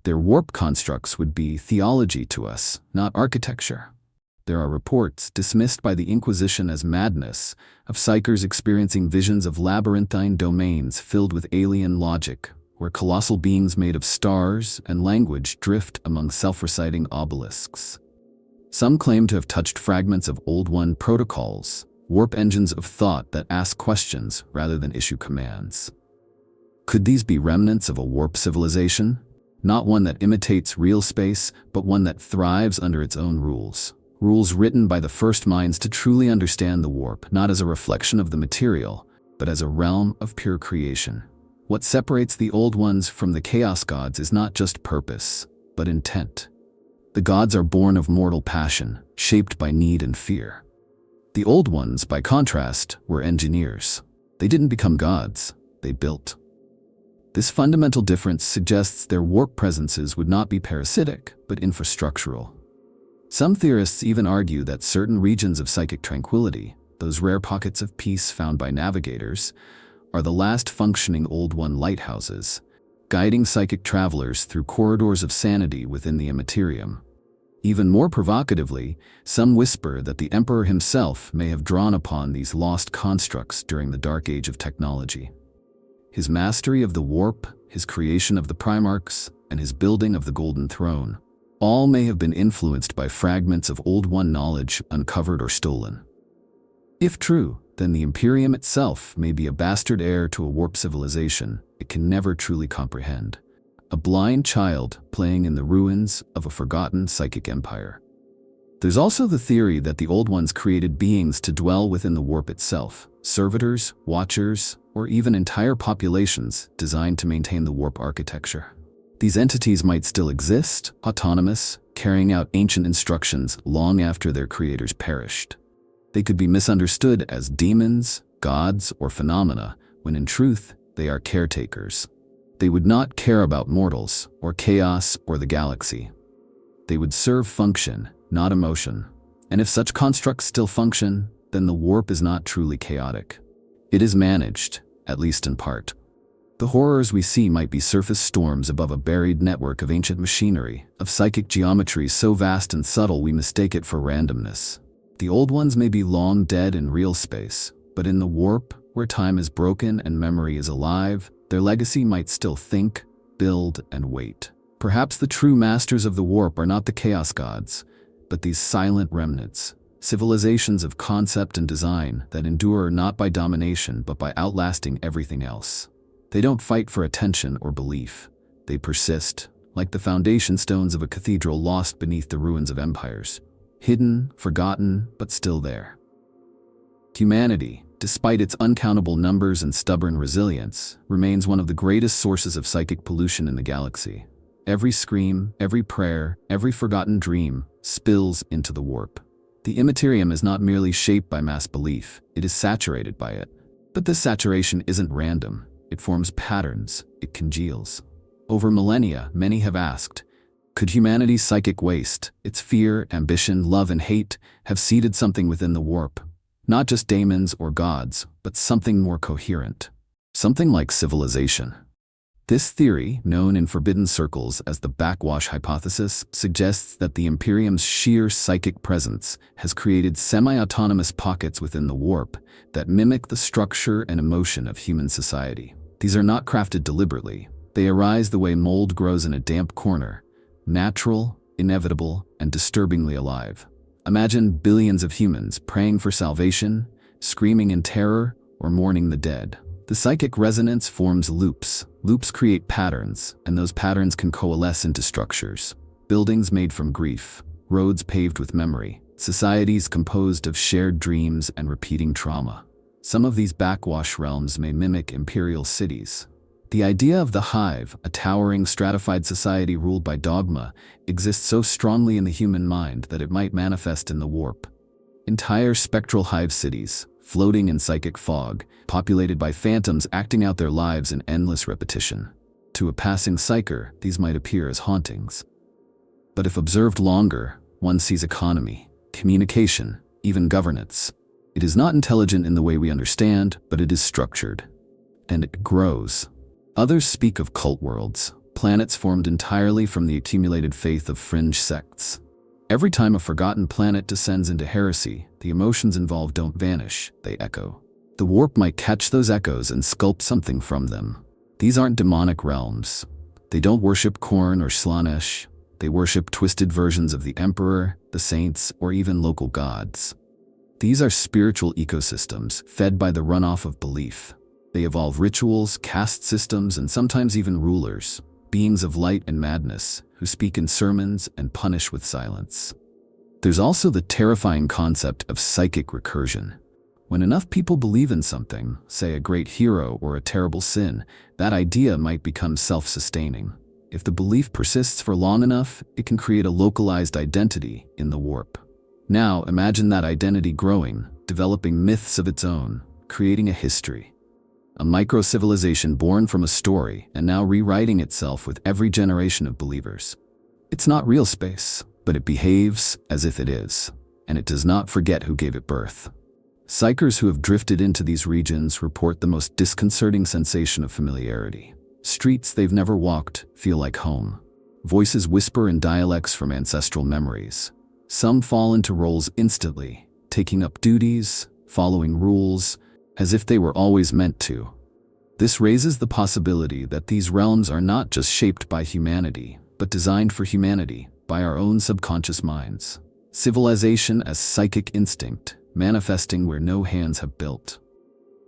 [SPEAKER 1] Their warp constructs would be theology to us, not architecture. There are reports, dismissed by the Inquisition as madness, of psychers experiencing visions of labyrinthine domains filled with alien logic, where colossal beings made of stars and language drift among self-reciting obelisks. Some claim to have touched fragments of Old One protocols, warp engines of thought that ask questions rather than issue commands. Could these be remnants of a warp civilization? Not one that imitates real space, but one that thrives under its own rules. Rules written by the first minds to truly understand the warp, not as a reflection of the material, but as a realm of pure creation. What separates the Old Ones from the Chaos Gods is not just purpose, but intent. The gods are born of mortal passion, shaped by need and fear. The Old Ones, by contrast, were engineers. They didn't become gods, they built. This fundamental difference suggests their warp presences would not be parasitic, but infrastructural. Some theorists even argue that certain regions of psychic tranquility, those rare pockets of peace found by navigators, are the last functioning Old One lighthouses, guiding psychic travelers through corridors of sanity within the Immaterium. Even more provocatively, some whisper that the Emperor himself may have drawn upon these lost constructs during the Dark Age of technology. His mastery of the warp, his creation of the Primarchs, and his building of the Golden Throne, all may have been influenced by fragments of Old One knowledge uncovered or stolen. If true, then the Imperium itself may be a bastard heir to a warp civilization it can never truly comprehend, a blind child playing in the ruins of a forgotten psychic empire. There's also the theory that the Old Ones created beings to dwell within the warp itself, servitors, watchers, or even entire populations designed to maintain the warp architecture. These entities might still exist, autonomous, carrying out ancient instructions long after their creators perished. They could be misunderstood as demons, gods, or phenomena, when in truth, they are caretakers. They would not care about mortals, or chaos, or the galaxy. They would serve function, not emotion. And if such constructs still function, then the warp is not truly chaotic. It is managed, at least in part. The horrors we see might be surface storms above a buried network of ancient machinery, of psychic geometry so vast and subtle we mistake it for randomness. The Old Ones may be long dead in real space, but in the warp, where time is broken and memory is alive, their legacy might still think, build, and wait. Perhaps the true masters of the warp are not the Chaos Gods, but these silent remnants, civilizations of concept and design that endure not by domination but by outlasting everything else. They don't fight for attention or belief. They persist, like the foundation stones of a cathedral lost beneath the ruins of empires. Hidden, forgotten, but still there. Humanity, despite its uncountable numbers and stubborn resilience, remains one of the greatest sources of psychic pollution in the galaxy. Every scream, every prayer, every forgotten dream spills into the warp. The Immaterium is not merely shaped by mass belief, it is saturated by it. But this saturation isn't random. It forms patterns, it congeals. Over millennia, many have asked, could humanity's psychic waste, its fear, ambition, love, and hate, have seeded something within the warp? Not just daemons or gods, but something more coherent. Something like civilization. This theory, known in forbidden circles as the Backwash hypothesis, suggests that the Imperium's sheer psychic presence has created semi-autonomous pockets within the warp that mimic the structure and emotion of human society. These are not crafted deliberately. They arise the way mold grows in a damp corner, natural, inevitable, and disturbingly alive. Imagine billions of humans praying for salvation, screaming in terror, or mourning the dead. The psychic resonance forms loops. Loops create patterns, and those patterns can coalesce into structures. Buildings made from grief, roads paved with memory, societies composed of shared dreams and repeating trauma. Some of these backwash realms may mimic imperial cities. The idea of the hive, a towering, stratified society ruled by dogma, exists so strongly in the human mind that it might manifest in the warp. Entire spectral hive cities, floating in psychic fog, populated by phantoms acting out their lives in endless repetition. To a passing psyker, these might appear as hauntings. But if observed longer, one sees economy, communication, even governance. It is not intelligent in the way we understand, but it is structured. And it grows. Others speak of cult worlds, planets formed entirely from the accumulated faith of fringe sects. Every time a forgotten planet descends into heresy, the emotions involved don't vanish, they echo. The warp might catch those echoes and sculpt something from them. These aren't demonic realms. They don't worship Khorne or Slaanesh. They worship twisted versions of the Emperor, the Saints, or even local gods. These are spiritual ecosystems fed by the runoff of belief. They evolve rituals, caste systems, and sometimes even rulers, beings of light and madness, who speak in sermons and punish with silence. There's also the terrifying concept of psychic recursion. When enough people believe in something, say a great hero or a terrible sin, that idea might become self-sustaining. If the belief persists for long enough, it can create a localized identity in the warp. Now, imagine that identity growing, developing myths of its own, creating a history. A micro-civilization born from a story and now rewriting itself with every generation of believers. It's not real space, but it behaves as if it is, and it does not forget who gave it birth. Psychers who have drifted into these regions report the most disconcerting sensation of familiarity. Streets they've never walked feel like home. Voices whisper in dialects from ancestral memories. Some fall into roles instantly, taking up duties, following rules, as if they were always meant to. This raises the possibility that these realms are not just shaped by humanity, but designed for humanity by our own subconscious minds. Civilization as psychic instinct, manifesting where no hands have built.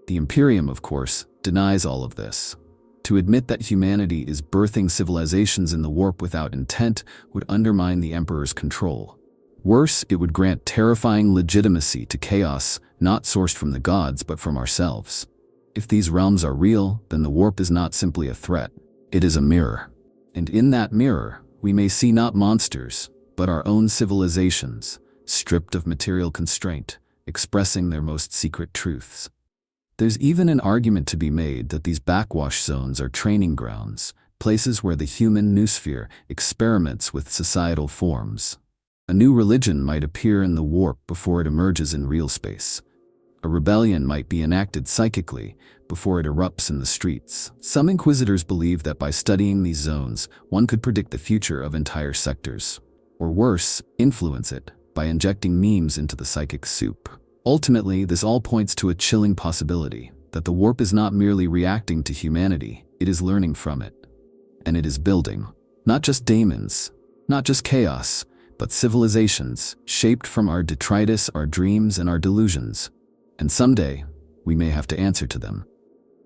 [SPEAKER 1] The Immaterium, of course, denies all of this. To admit that humanity is birthing civilizations in the warp without intent would undermine the Emperor's control. Worse, it would grant terrifying legitimacy to chaos not sourced from the gods but from ourselves. If these realms are real, then the warp is not simply a threat. It is a mirror. And in that mirror, we may see not monsters, but our own civilizations, stripped of material constraint, expressing their most secret truths. There's even an argument to be made that these backwash zones are training grounds, places where the human noosphere experiments with societal forms. A new religion might appear in the warp before it emerges in real space. A rebellion might be enacted psychically before it erupts in the streets. Some inquisitors believe that by studying these zones, one could predict the future of entire sectors. Or worse, influence it by injecting memes into the psychic soup. Ultimately, this all points to a chilling possibility, that the warp is not merely reacting to humanity, it is learning from it. And it is building, not just daemons, not just chaos, but civilizations, shaped from our detritus, our dreams, and our delusions. And someday, we may have to answer to them.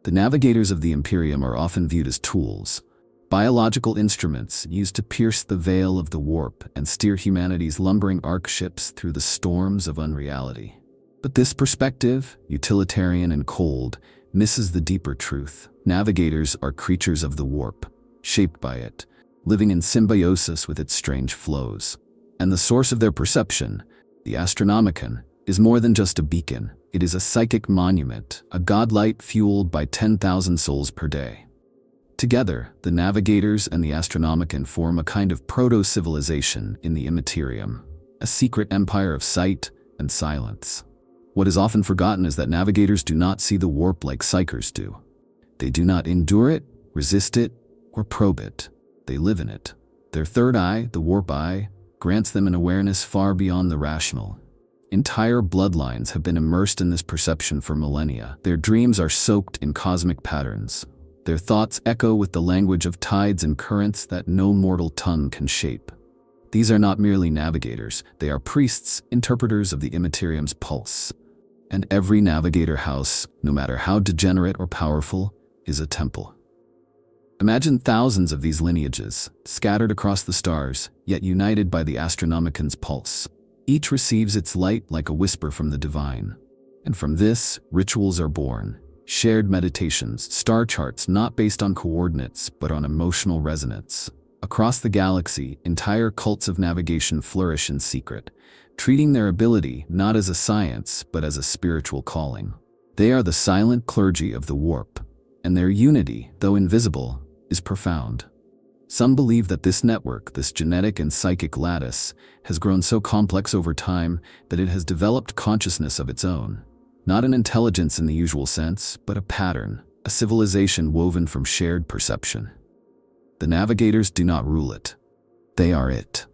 [SPEAKER 1] The navigators of the Immaterium are often viewed as tools, biological instruments used to pierce the veil of the warp and steer humanity's lumbering arc ships through the storms of unreality. But this perspective, utilitarian and cold, misses the deeper truth. Navigators are creatures of the warp, shaped by it, living in symbiosis with its strange flows. And the source of their perception, the Astronomican, is more than just a beacon. It is a psychic monument, a godlight fueled by 10,000 souls per day. Together, the Navigators and the Astronomican form a kind of proto-civilization in the Immaterium, a secret empire of sight and silence. What is often forgotten is that Navigators do not see the warp like psychers do. They do not endure it, resist it, or probe it. They live in it. Their third eye, the warp eye, grants them an awareness far beyond the rational. Entire bloodlines have been immersed in this perception for millennia. Their dreams are soaked in cosmic patterns. Their thoughts echo with the language of tides and currents that no mortal tongue can shape. These are not merely navigators, they are priests, interpreters of the Immaterium's pulse. And every navigator house, no matter how degenerate or powerful, is a temple. Imagine thousands of these lineages, scattered across the stars, yet united by the Astronomican's pulse. Each receives its light like a whisper from the divine. And from this, rituals are born. Shared meditations, star charts not based on coordinates, but on emotional resonance. Across the galaxy, entire cults of navigation flourish in secret, treating their ability not as a science, but as a spiritual calling. They are the silent clergy of the warp, and their unity, though invisible, is profound. Some believe that this network, this genetic and psychic lattice, has grown so complex over time that it has developed consciousness of its own. Not an intelligence in the usual sense, but a pattern, a civilization woven from shared perception. The Navigators do not rule it. They are it.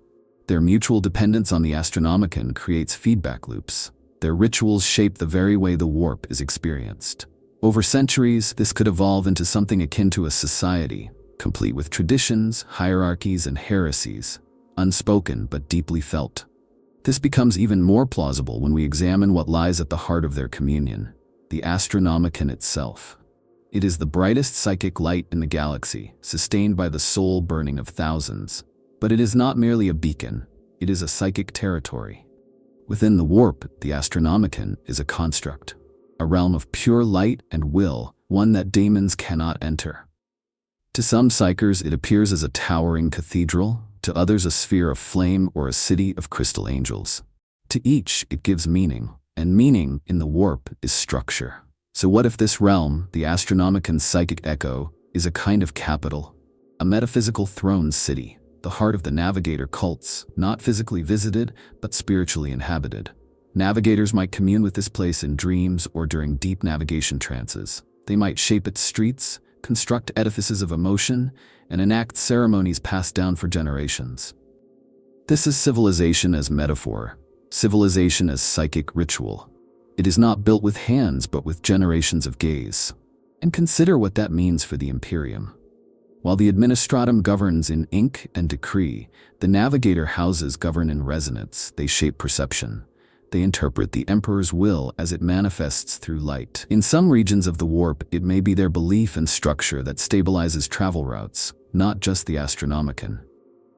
[SPEAKER 1] Their mutual dependence on the Astronomican creates feedback loops. Their rituals shape the very way the warp is experienced. Over centuries, this could evolve into something akin to a society, complete with traditions, hierarchies, and heresies, unspoken but deeply felt. This becomes even more plausible when we examine what lies at the heart of their communion, the Astronomican itself. It is the brightest psychic light in the galaxy, sustained by the soul burning of thousands. But it is not merely a beacon, it is a psychic territory. Within the warp, the Astronomican is a construct, a realm of pure light and will, one that daemons cannot enter. To some psychers, it appears as a towering cathedral, to others a sphere of flame or a city of crystal angels. To each, it gives meaning, and meaning, in the warp, is structure. So what if this realm, the Astronomican psychic echo, is a kind of capital, a metaphysical throne city, the heart of the Navigator cults, not physically visited, but spiritually inhabited? Navigators might commune with this place in dreams or during deep navigation trances. They might shape its streets, construct edifices of emotion, and enact ceremonies passed down for generations. This is civilization as metaphor, civilization as psychic ritual. It is not built with hands, but with generations of gaze. And consider what that means for the Imperium. While the Administratum governs in ink and decree, the Navigator houses govern in resonance. They shape perception. They interpret the Emperor's will as it manifests through light. In some regions of the warp, it may be their belief and structure that stabilizes travel routes, not just the Astronomican.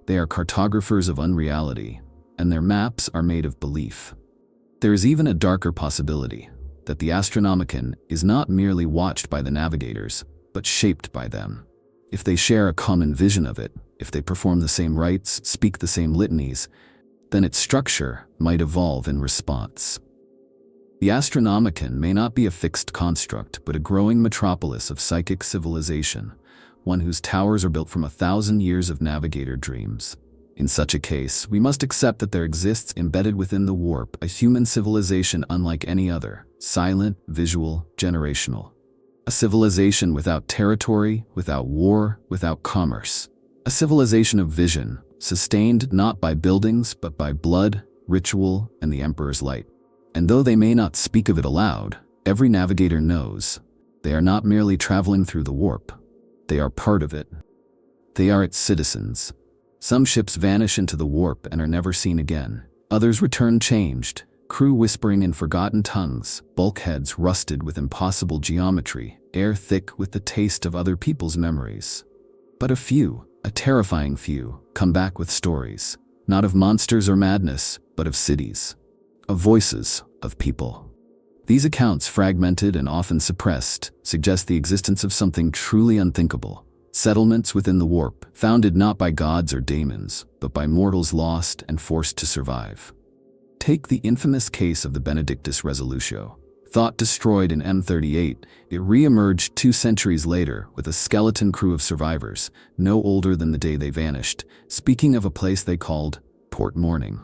[SPEAKER 1] They are cartographers of unreality, and their maps are made of belief. There is even a darker possibility, that the Astronomican is not merely watched by the Navigators, but shaped by them. If they share a common vision of it, if they perform the same rites, speak the same litanies, then its structure might evolve in response. The Astronomican may not be a fixed construct, but a growing metropolis of psychic civilization, one whose towers are built from 1,000 years of Navigator dreams. In such a case, we must accept that there exists embedded within the warp a human civilization unlike any other, silent, visual, generational. A civilization without territory, without war, without commerce. A civilization of vision, sustained not by buildings but by blood, ritual, and the Emperor's light. And though they may not speak of it aloud, every Navigator knows they are not merely traveling through the warp. They are part of it. They are its citizens. Some ships vanish into the warp and are never seen again. Others return changed, crew whispering in forgotten tongues, bulkheads rusted with impossible geometry, air thick with the taste of other people's memories. But a few, a terrifying few, come back with stories, not of monsters or madness, but of cities, of voices, of people. These accounts, fragmented and often suppressed, suggest the existence of something truly unthinkable. Settlements within the warp, founded not by gods or daemons, but by mortals lost and forced to survive. Take the infamous case of the Benedictus Resolutio. Thought destroyed in M38, it re-emerged 2 centuries later with a skeleton crew of survivors, no older than the day they vanished, speaking of a place they called Port Morning.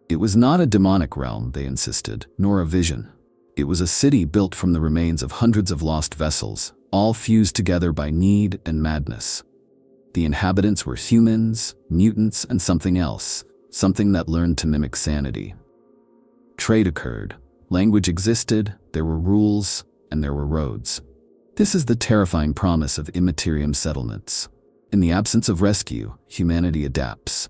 [SPEAKER 1] It was not a demonic realm, they insisted, nor a vision. It was a city built from the remains of hundreds of lost vessels, all fused together by need and madness. The inhabitants were humans, mutants, and something else, something that learned to mimic sanity. Trade occurred. Language existed, there were rules, and there were roads. This is the terrifying promise of Immaterium settlements. In the absence of rescue, humanity adapts.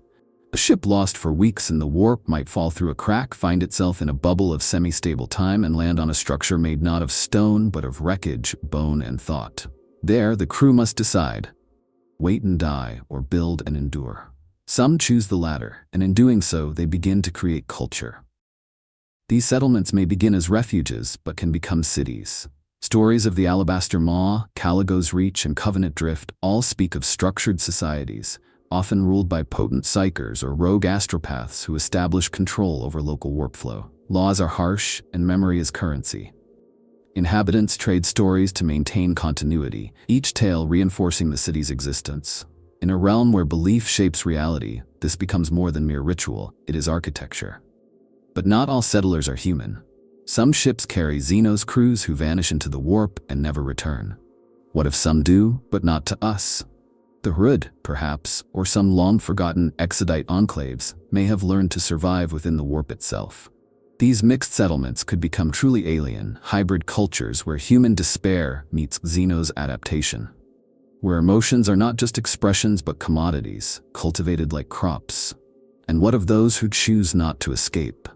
[SPEAKER 1] A ship lost for weeks in the warp might fall through a crack, find itself in a bubble of semi-stable time, and land on a structure made not of stone but of wreckage, bone, and thought. There, the crew must decide: wait and die, or build and endure. Some choose the latter, and in doing so, they begin to create culture. These settlements may begin as refuges, but can become cities. Stories of the Alabaster Maw, Caligo's Reach, and Covenant Drift all speak of structured societies, often ruled by potent psychers or rogue astropaths who establish control over local warp flow. Laws are harsh, and memory is currency. Inhabitants trade stories to maintain continuity, each tale reinforcing the city's existence. In a realm where belief shapes reality, this becomes more than mere ritual, it is architecture. But not all settlers are human. Some ships carry Xenos crews who vanish into the warp and never return. What if some do, but not to us? The Hood, perhaps, or some long-forgotten exodite enclaves, may have learned to survive within the warp itself. These mixed settlements could become truly alien, hybrid cultures where human despair meets Xenos adaptation. Where emotions are not just expressions but commodities, cultivated like crops. And what of those who choose not to escape?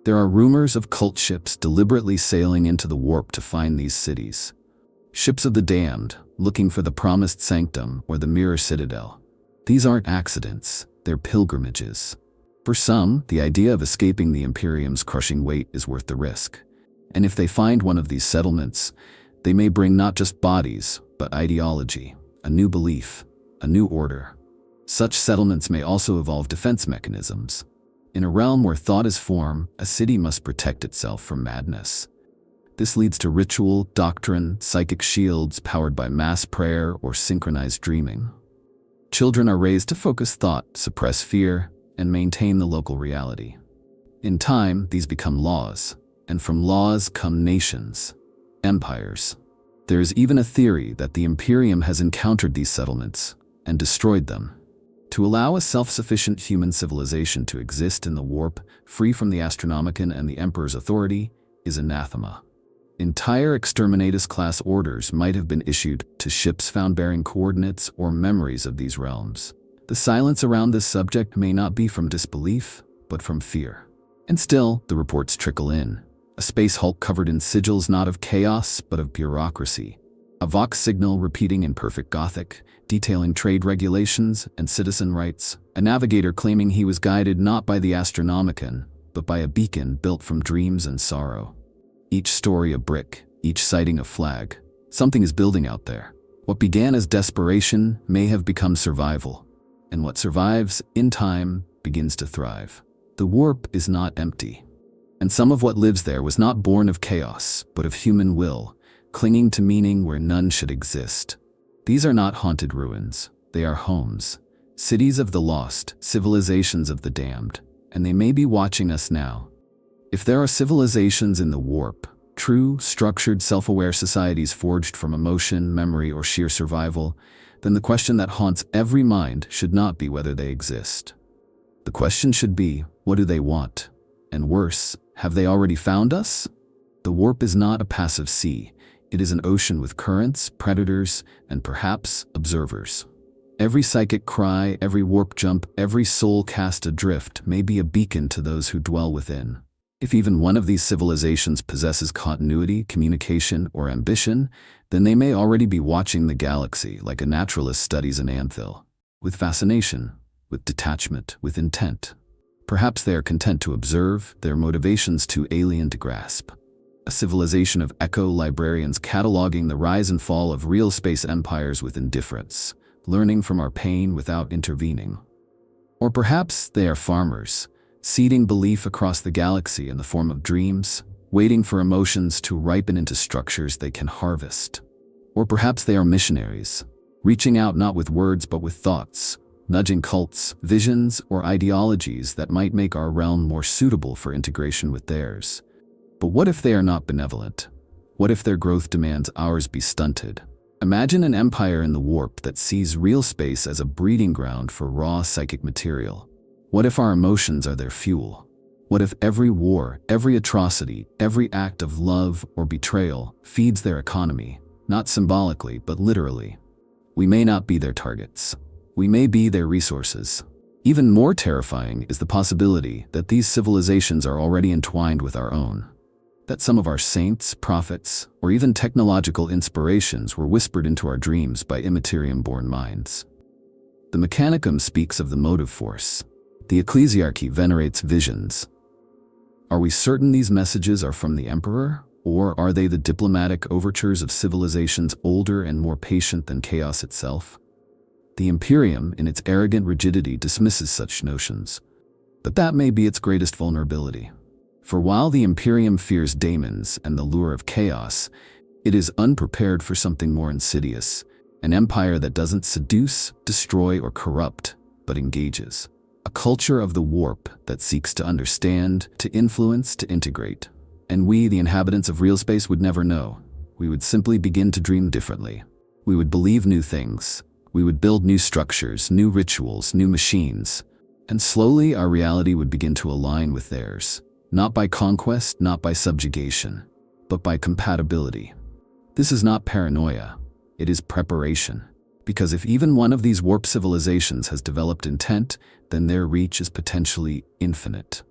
[SPEAKER 1] There are rumors of cult ships deliberately sailing into the warp to find these cities. Ships of the damned, looking for the promised sanctum or the mirror citadel. These aren't accidents, they're pilgrimages. For some, the idea of escaping the Imperium's crushing weight is worth the risk. And if they find one of these settlements, they may bring not just bodies, but ideology, a new belief, a new order. Such settlements may also evolve defense mechanisms. In a realm where thought is form, a city must protect itself from madness. This leads to ritual, doctrine, psychic shields powered by mass prayer or synchronized dreaming. Children are raised to focus thought, suppress fear, and maintain the local reality. In time, these become laws, and from laws come nations, empires. There is even a theory that the Imperium has encountered these settlements and destroyed them. To allow a self-sufficient human civilization to exist in the warp, free from the Astronomican and the Emperor's authority, is anathema. Entire exterminatus-class orders might have been issued to ships found bearing coordinates or memories of these realms. The silence around this subject may not be from disbelief, but from fear. And still, the reports trickle in. A space hulk covered in sigils not of chaos, but of bureaucracy. A Vox signal repeating in perfect Gothic, detailing trade regulations and citizen rights. A navigator claiming he was guided not by the Astronomican, but by a beacon built from dreams and sorrow. Each story a brick, each sighting a flag. Something is building out there. What began as desperation may have become survival. And what survives, in time, begins to thrive. The warp is not empty. And some of what lives there was not born of chaos, but of human will, clinging to meaning where none should exist. These are not haunted ruins. They are homes, cities of the lost, civilizations of the damned, and they may be watching us now. If there are civilizations in the warp, true, structured, self-aware societies forged from emotion, memory, or sheer survival, then the question that haunts every mind should not be whether they exist. The question should be, what do they want? And worse, have they already found us? The warp is not a passive sea. It is an ocean with currents, predators, and perhaps observers. Every psychic cry, every warp jump, every soul cast adrift may be a beacon to those who dwell within. If even one of these civilizations possesses continuity, communication, or ambition, then they may already be watching the galaxy like a naturalist studies an anthill, with fascination, with detachment, with intent. Perhaps they are content to observe, their motivations too alien to grasp. A civilization of eco-librarians cataloging the rise and fall of real space empires with indifference, learning from our pain without intervening. Or perhaps they are farmers, seeding belief across the galaxy in the form of dreams, waiting for emotions to ripen into structures they can harvest. Or perhaps they are missionaries, reaching out not with words but with thoughts, nudging cults, visions, or ideologies that might make our realm more suitable for integration with theirs. But what if they are not benevolent? What if their growth demands ours be stunted? Imagine an empire in the warp that sees real space as a breeding ground for raw psychic material. What if our emotions are their fuel? What if every war, every atrocity, every act of love or betrayal feeds their economy, not symbolically but literally? We may not be their targets. We may be their resources. Even more terrifying is the possibility that these civilizations are already entwined with our own. That some of our saints, prophets, or even technological inspirations were whispered into our dreams by Immaterium-born minds. The Mechanicum speaks of the motive force. The Ecclesiarchy venerates visions. Are we certain these messages are from the Emperor, or are they the diplomatic overtures of civilizations older and more patient than chaos itself? The Imperium, in its arrogant rigidity, dismisses such notions. But that may be its greatest vulnerability. For while the Imperium fears daemons and the lure of chaos, it is unprepared for something more insidious, an empire that doesn't seduce, destroy, or corrupt, but engages. A culture of the warp that seeks to understand, to influence, to integrate. And we, the inhabitants of real space, would never know. We would simply begin to dream differently. We would believe new things. We would build new structures, new rituals, new machines. And slowly our reality would begin to align with theirs. Not by conquest, not by subjugation, but by compatibility. This is not paranoia. It is preparation. Because if even one of these warp civilizations has developed intent, then their reach is potentially infinite.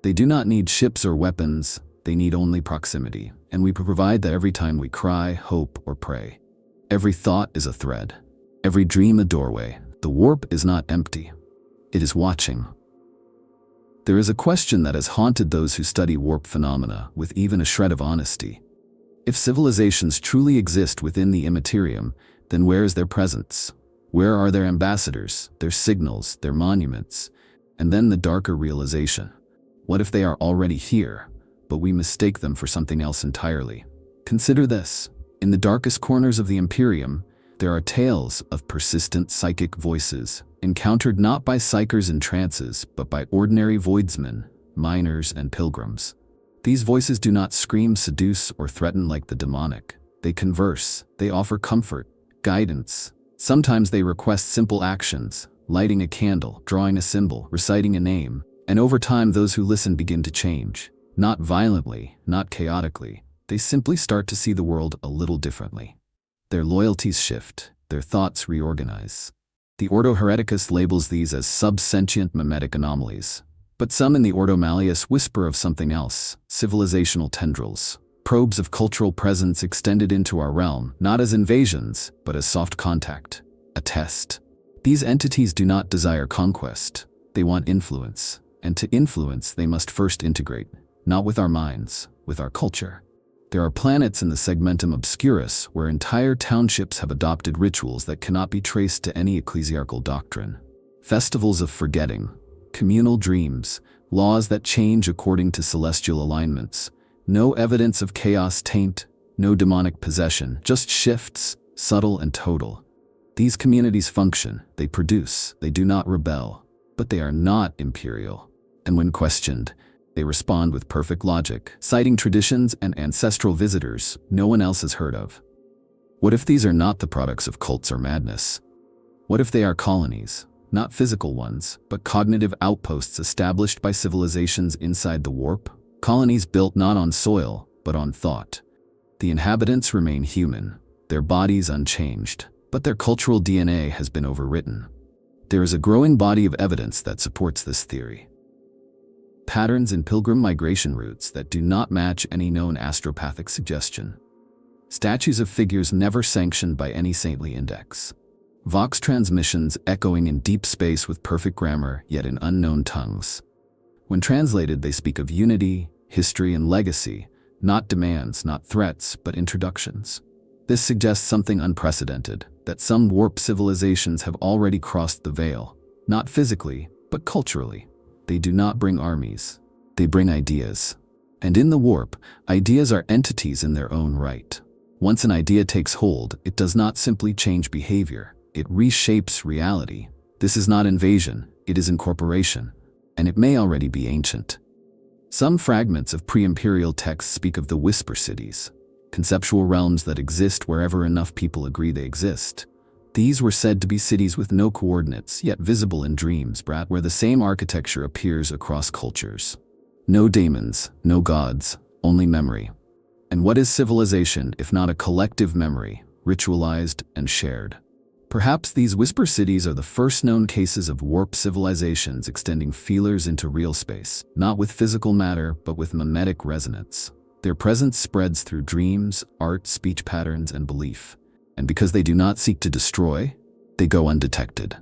[SPEAKER 1] They do not need ships or weapons, they need only proximity, and we provide that every time we cry, hope, or pray. Every thought is a thread. Every dream a doorway. The warp is not empty. It is watching. There is a question that has haunted those who study warp phenomena with even a shred of honesty. If civilizations truly exist within the Immaterium, then where is their presence? Where are their ambassadors, their signals, their monuments? And then the darker realization. What if they are already here, but we mistake them for something else entirely? Consider this. In the darkest corners of the Imperium, there are tales of persistent psychic voices, encountered not by psychers in trances, but by ordinary voidsmen, miners, and pilgrims. These voices do not scream, seduce, or threaten like the demonic. They converse, they offer comfort, guidance. Sometimes they request simple actions, lighting a candle, drawing a symbol, reciting a name, and over time those who listen begin to change. Not violently, not chaotically. They simply start to see the world a little differently. Their loyalties shift, their thoughts reorganize. The Ordo Hereticus labels these as sub-sentient mimetic anomalies, but some in the Ordo Malleus whisper of something else, civilizational tendrils, probes of cultural presence extended into our realm, not as invasions, but as soft contact, a test. These entities do not desire conquest, they want influence, and to influence they must first integrate, not with our minds, with our culture. There are planets in the segmentum obscurus where entire townships have adopted rituals that cannot be traced to any ecclesiarchal doctrine. Festivals of forgetting, communal dreams, laws that change according to celestial alignments. No evidence of chaos taint, no demonic possession, just shifts, subtle and total. These communities function, they produce, they do not rebel, but they are not imperial. And when questioned, they respond with perfect logic, citing traditions and ancestral visitors no one else has heard of. What if these are not the products of cults or madness? What if they are colonies, not physical ones, but cognitive outposts established by civilizations inside the warp? Colonies built not on soil, but on thought. The inhabitants remain human, their bodies unchanged, but their cultural DNA has been overwritten. There is a growing body of evidence that supports this theory. Patterns in pilgrim migration routes that do not match any known astropathic suggestion. Statues of figures never sanctioned by any saintly index. Vox transmissions echoing in deep space with perfect grammar, yet in unknown tongues. When translated, they speak of unity, history, and legacy, not demands, not threats, but introductions. This suggests something unprecedented, that some warp civilizations have already crossed the veil, not physically, but culturally. They do not bring armies, they bring ideas. And in the warp, ideas are entities in their own right. Once an idea takes hold, it does not simply change behavior, it reshapes reality. This is not invasion, it is incorporation, and it may already be ancient. Some fragments of pre-imperial texts speak of the whisper cities, conceptual realms that exist wherever enough people agree they exist. These were said to be cities with no coordinates, yet visible in dreams, where the same architecture appears across cultures. No daemons, no gods, only memory. And what is civilization if not a collective memory, ritualized and shared? Perhaps these whisper cities are the first known cases of warp civilizations extending feelers into real space, not with physical matter, but with mimetic resonance. Their presence spreads through dreams, art, speech patterns, and belief. And because they do not seek to destroy, they go undetected.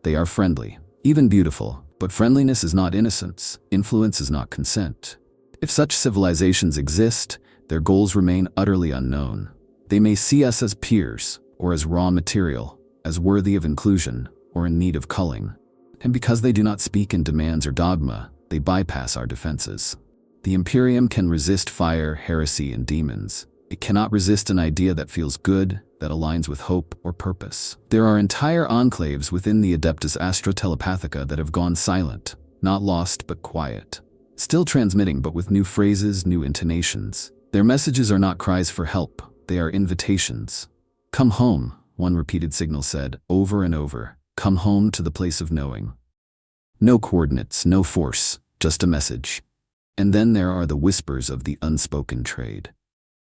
[SPEAKER 1] They are friendly, even beautiful, but friendliness is not innocence, influence is not consent. If such civilizations exist, their goals remain utterly unknown. They may see us as peers, or as raw material, as worthy of inclusion, or in need of culling. And because they do not speak in demands or dogma, they bypass our defenses. The Imperium can resist fire, heresy, and demons. It cannot resist an idea that feels good, that aligns with hope or purpose. There are entire enclaves within the Adeptus Astra Telepathica that have gone silent, not lost but quiet. Still transmitting, but with new phrases, new intonations. Their messages are not cries for help, they are invitations. Come home, one repeated signal said, over and over. Come home to the place of knowing. No coordinates, no force, just a message. And then there are the whispers of the unspoken trade.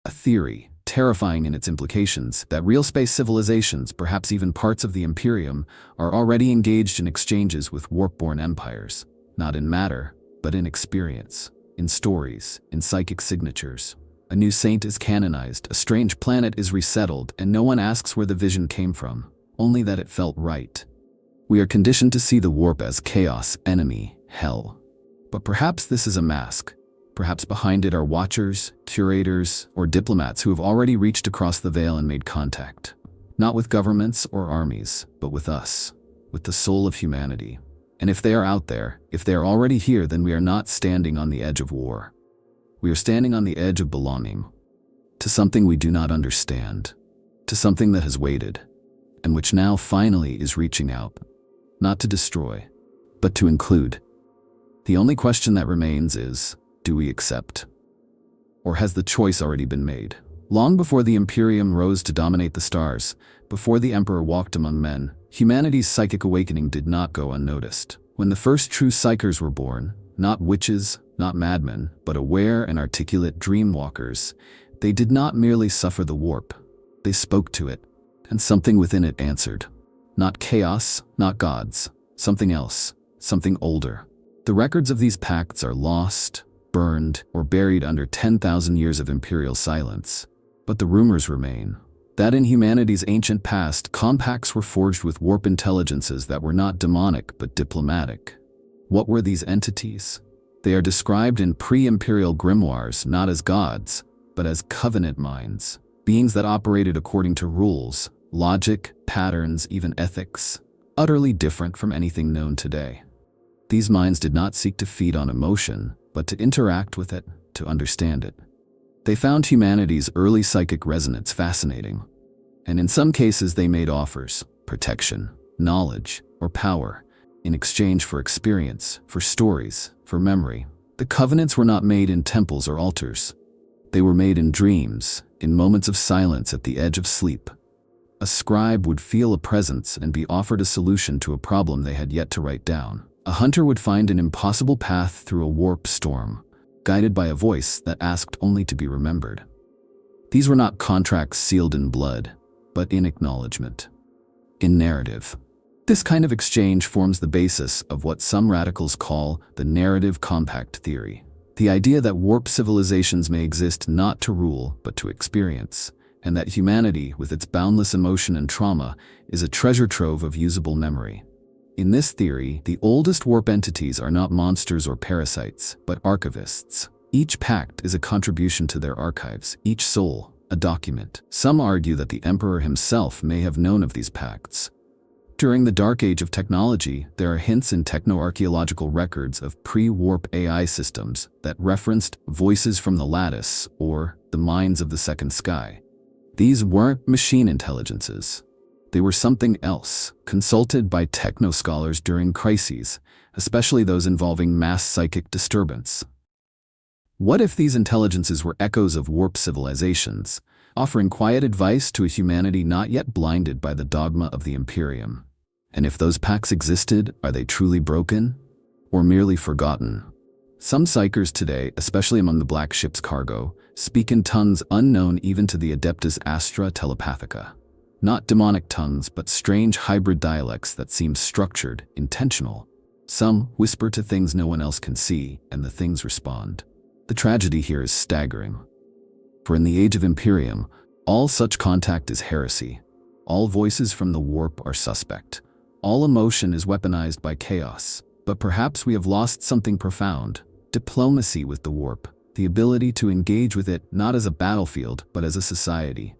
[SPEAKER 1] A theory, terrifying in its implications, that real space civilizations, perhaps even parts of the Imperium, are already engaged in exchanges with warp-born empires, not in matter, but in experience, in stories, in psychic signatures. A new saint is canonized, a strange planet is resettled, and no one asks where the vision came from, only that it felt right. We are conditioned to see the warp as chaos, enemy, hell. But perhaps this is a mask. Perhaps behind it are watchers, curators, or diplomats who have already reached across the veil and made contact. Not with governments or armies, but with us, with the soul of humanity. And if they are out there, if they are already here, then we are not standing on the edge of war. We are standing on the edge of belonging. To something we do not understand. To something that has waited, and which now finally is reaching out. Not to destroy, but to include. The only question that remains is, do we accept? Or has the choice already been made? Long before the Imperium rose to dominate the stars, before the Emperor walked among men, humanity's psychic awakening did not go unnoticed. When the first true psychers were born, not witches, not madmen, but aware and articulate dreamwalkers, they did not merely suffer the warp. They spoke to it, and something within it answered. Not chaos, not gods, something else, something older. The records of these pacts are lost, burned, or buried under 10,000 years of imperial silence. But the rumors remain that in humanity's ancient past, compacts were forged with warp intelligences that were not demonic but diplomatic. What were these entities? They are described in pre-imperial grimoires not as gods, but as covenant minds, beings that operated according to rules, logic, patterns, even ethics, utterly different from anything known today. These minds did not seek to feed on emotion, but to interact with it, to understand it. They found humanity's early psychic resonance fascinating, and in some cases they made offers, protection, knowledge, or power, in exchange for experience, for stories, for memory. The covenants were not made in temples or altars. They were made in dreams, in moments of silence at the edge of sleep. A scribe would feel a presence and be offered a solution to a problem they had yet to write down. A hunter would find an impossible path through a warp storm, guided by a voice that asked only to be remembered. These were not contracts sealed in blood, but in acknowledgement, in narrative. This kind of exchange forms the basis of what some radicals call the narrative compact theory. The idea that warp civilizations may exist not to rule, but to experience, and that humanity, with its boundless emotion and trauma, is a treasure trove of usable memory. In this theory, the oldest warp entities are not monsters or parasites, but archivists. Each pact is a contribution to their archives, each soul, a document. Some argue that the Emperor himself may have known of these pacts. During the Dark Age of technology, there are hints in techno-archaeological records of pre-warp AI systems that referenced voices from the lattice or the minds of the second sky. These weren't machine intelligences. They were something else, consulted by techno-scholars during crises, especially those involving mass psychic disturbance. What if these intelligences were echoes of warp civilizations, offering quiet advice to a humanity not yet blinded by the dogma of the Imperium? And if those pacts existed, are they truly broken, or merely forgotten? Some psychers today, especially among the Black Ship's cargo, speak in tongues unknown even to the Adeptus Astra Telepathica. Not demonic tongues, but strange hybrid dialects that seem structured, intentional. Some whisper to things no one else can see, and the things respond. The tragedy here is staggering. For in the age of Imperium, all such contact is heresy. All voices from the warp are suspect. All emotion is weaponized by chaos, but perhaps we have lost something profound: diplomacy with the warp, the ability to engage with it not as a battlefield, but as a society.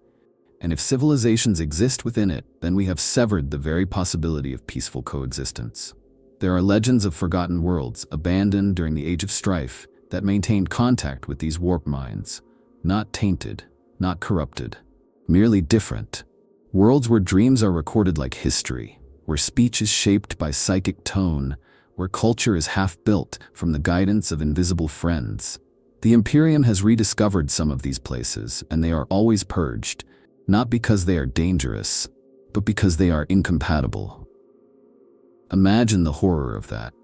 [SPEAKER 1] And if civilizations exist within it, then we have severed the very possibility of peaceful coexistence. There are legends of forgotten worlds, abandoned during the Age of Strife, that maintained contact with these warp minds. Not tainted, not corrupted, merely different. Worlds where dreams are recorded like history, where speech is shaped by psychic tone, where culture is half-built from the guidance of invisible friends. The Imperium has rediscovered some of these places, and they are always purged, not because they are dangerous, but because they are incompatible. Imagine the horror of that.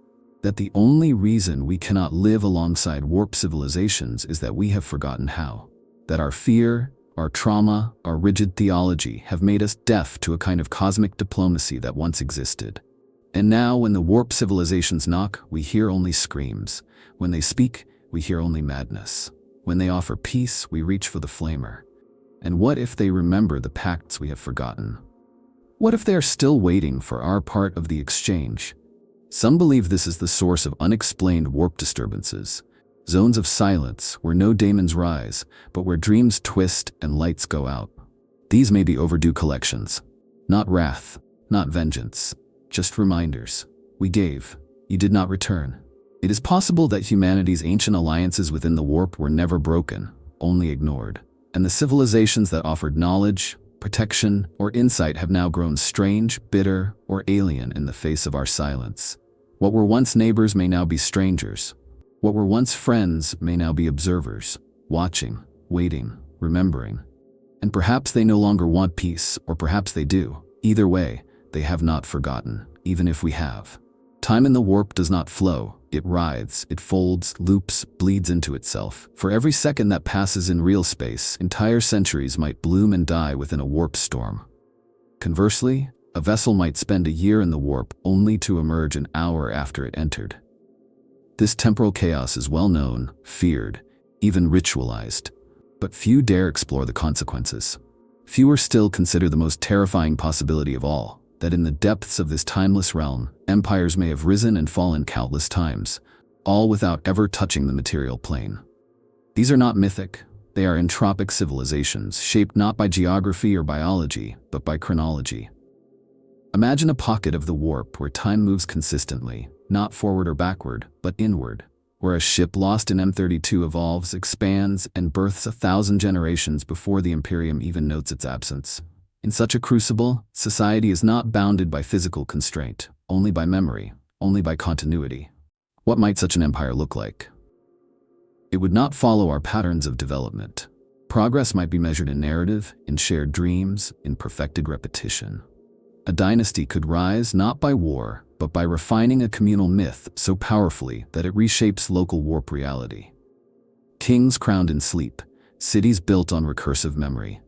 [SPEAKER 1] That the only reason we cannot live alongside warp civilizations is that we have forgotten how. That our fear, our trauma, our rigid theology have made us deaf to a kind of cosmic diplomacy that once existed. And now, when the warp civilizations knock, we hear only screams. When they speak, we hear only madness. When they offer peace, we reach for the flamer. And what if they remember the pacts we have forgotten? What if they are still waiting for our part of the exchange? Some believe this is the source of unexplained warp disturbances, zones of silence where no daemons rise, but where dreams twist and lights go out. These may be overdue collections. Not wrath, not vengeance, just reminders. We gave, you did not return. It is possible that humanity's ancient alliances within the warp were never broken, only ignored. And the civilizations that offered knowledge, protection, or insight have now grown strange, bitter, or alien in the face of our silence. What were once neighbors may now be strangers. What were once friends may now be observers, watching, waiting, remembering. And perhaps they no longer want peace, or perhaps they do. Either way, they have not forgotten, even if we have. Time in the warp does not flow. It writhes, it folds, loops, bleeds into itself. For every second that passes in real space, entire centuries might bloom and die within a warp storm. Conversely, a vessel might spend a year in the warp only to emerge an hour after it entered. This temporal chaos is well known, feared, even ritualized. But few dare explore the consequences. Fewer still consider the most terrifying possibility of all: that in the depths of this timeless realm, empires may have risen and fallen countless times, all without ever touching the material plane. These are not mythic, they are entropic civilizations, shaped not by geography or biology, but by chronology. Imagine a pocket of the warp where time moves consistently, not forward or backward, but inward, where a ship lost in M32 evolves, expands, and births 1,000 generations before the Imperium even notes its absence. In such a crucible, society is not bounded by physical constraint, only by memory, only by continuity. What might such an empire look like? It would not follow our patterns of development. Progress might be measured in narrative, in shared dreams, in perfected repetition. A dynasty could rise not by war, but by refining a communal myth so powerfully that it reshapes local warp reality. Kings crowned in sleep, cities built on recursive memory.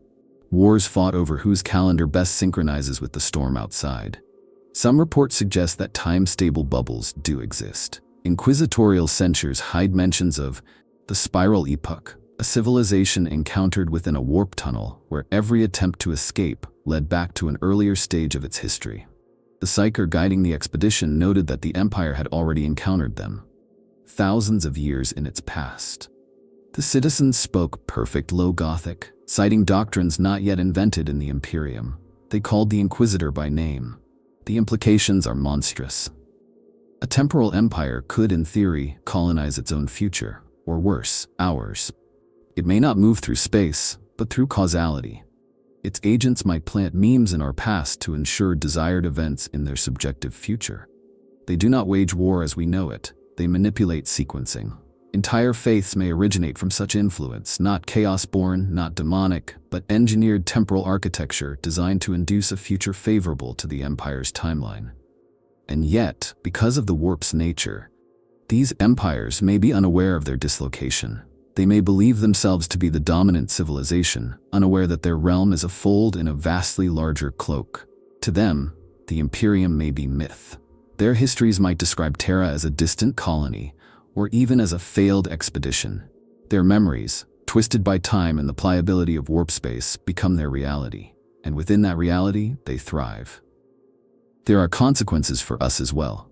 [SPEAKER 1] Wars fought over whose calendar best synchronizes with the storm outside. Some reports suggest that time-stable bubbles do exist. Inquisitorial censures hide mentions of the spiral epoch, a civilization encountered within a warp tunnel where every attempt to escape led back to an earlier stage of its history. The psyker guiding the expedition noted that the Empire had already encountered them, thousands of years in its past. The citizens spoke perfect Low Gothic, citing doctrines not yet invented in the Imperium. They called the Inquisitor by name. The implications are monstrous. A temporal empire could, in theory, colonize its own future, or worse, ours. It may not move through space, but through causality. Its agents might plant memes in our past to ensure desired events in their subjective future. They do not wage war as we know it, they manipulate sequencing. Entire faiths may originate from such influence, not chaos-born, not demonic, but engineered temporal architecture designed to induce a future favorable to the Empire's timeline. And yet, because of the warp's nature, these empires may be unaware of their dislocation. They may believe themselves to be the dominant civilization, unaware that their realm is a fold in a vastly larger cloak. To them, the Imperium may be myth. Their histories might describe Terra as a distant colony, or even as a failed expedition. Their memories, twisted by time and the pliability of warp space, become their reality, and within that reality, they thrive. There are consequences for us as well.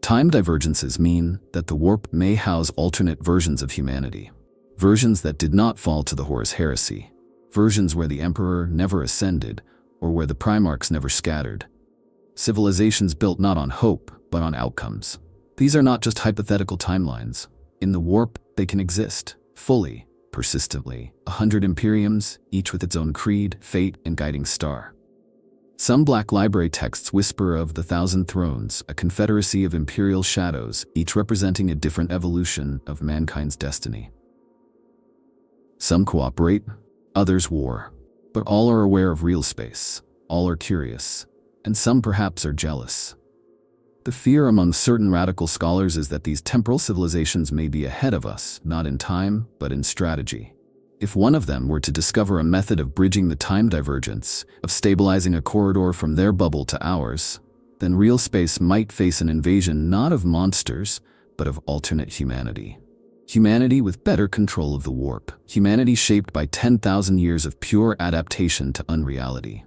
[SPEAKER 1] Time divergences mean that the warp may house alternate versions of humanity. Versions that did not fall to the Horus heresy. Versions where the Emperor never ascended, or where the Primarchs never scattered. Civilizations built not on hope, but on outcomes. These are not just hypothetical timelines. In the warp, they can exist, fully, persistently. 100 Imperiums, each with its own creed, fate, and guiding star. Some Black Library texts whisper of the Thousand Thrones, a confederacy of imperial shadows, each representing a different evolution of mankind's destiny. Some cooperate, others war. But all are aware of real space, all are curious, and some perhaps are jealous. The fear among certain radical scholars is that these temporal civilizations may be ahead of us, not in time, but in strategy. If one of them were to discover a method of bridging the time divergence, of stabilizing a corridor from their bubble to ours, then real space might face an invasion not of monsters, but of alternate humanity. Humanity with better control of the warp. Humanity shaped by 10,000 years of pure adaptation to unreality.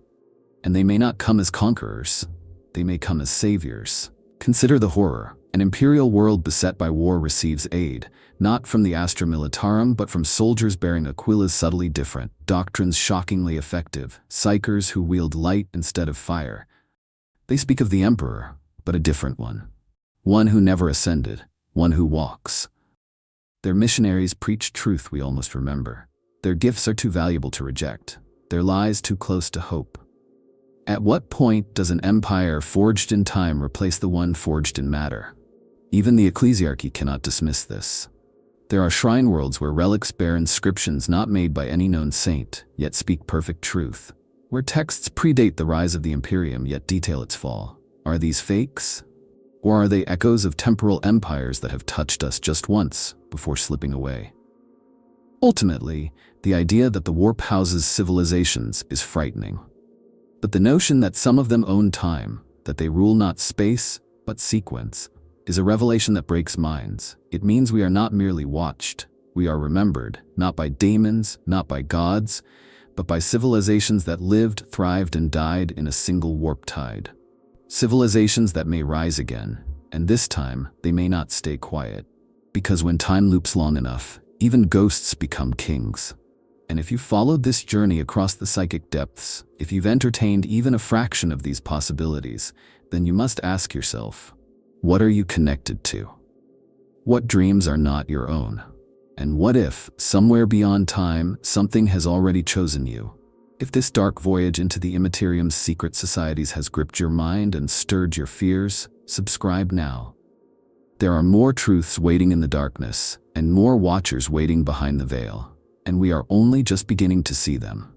[SPEAKER 1] And they may not come as conquerors. They may come as saviors. Consider the horror. An imperial world beset by war receives aid, not from the Astra Militarum but from soldiers bearing Aquila's subtly different, doctrines shockingly effective, psychers who wield light instead of fire. They speak of the Emperor, but a different one. One who never ascended, one who walks. Their missionaries preach truth we almost remember. Their gifts are too valuable to reject, their lies too close to hope. At what point does an empire forged in time replace the one forged in matter? Even the ecclesiarchy cannot dismiss this. There are shrine worlds where relics bear inscriptions not made by any known saint, yet speak perfect truth. Where texts predate the rise of the Imperium yet detail its fall. Are these fakes? Or are they echoes of temporal empires that have touched us just once before slipping away? Ultimately, the idea that the warp houses civilizations is frightening. But the notion that some of them own time, that they rule not space, but sequence, is a revelation that breaks minds. It means we are not merely watched, we are remembered, not by daemons, not by gods, but by civilizations that lived, thrived, and died in a single warp tide. Civilizations that may rise again, and this time they may not stay quiet. Because when time loops long enough, even ghosts become kings. And if you followed this journey across the psychic depths, if you've entertained even a fraction of these possibilities, then you must ask yourself, what are you connected to? What dreams are not your own? And what if, somewhere beyond time, something has already chosen you? If this dark voyage into the Immaterium's secret societies has gripped your mind and stirred your fears, subscribe now. There are more truths waiting in the darkness, and more watchers waiting behind the veil, and we are only just beginning to see them.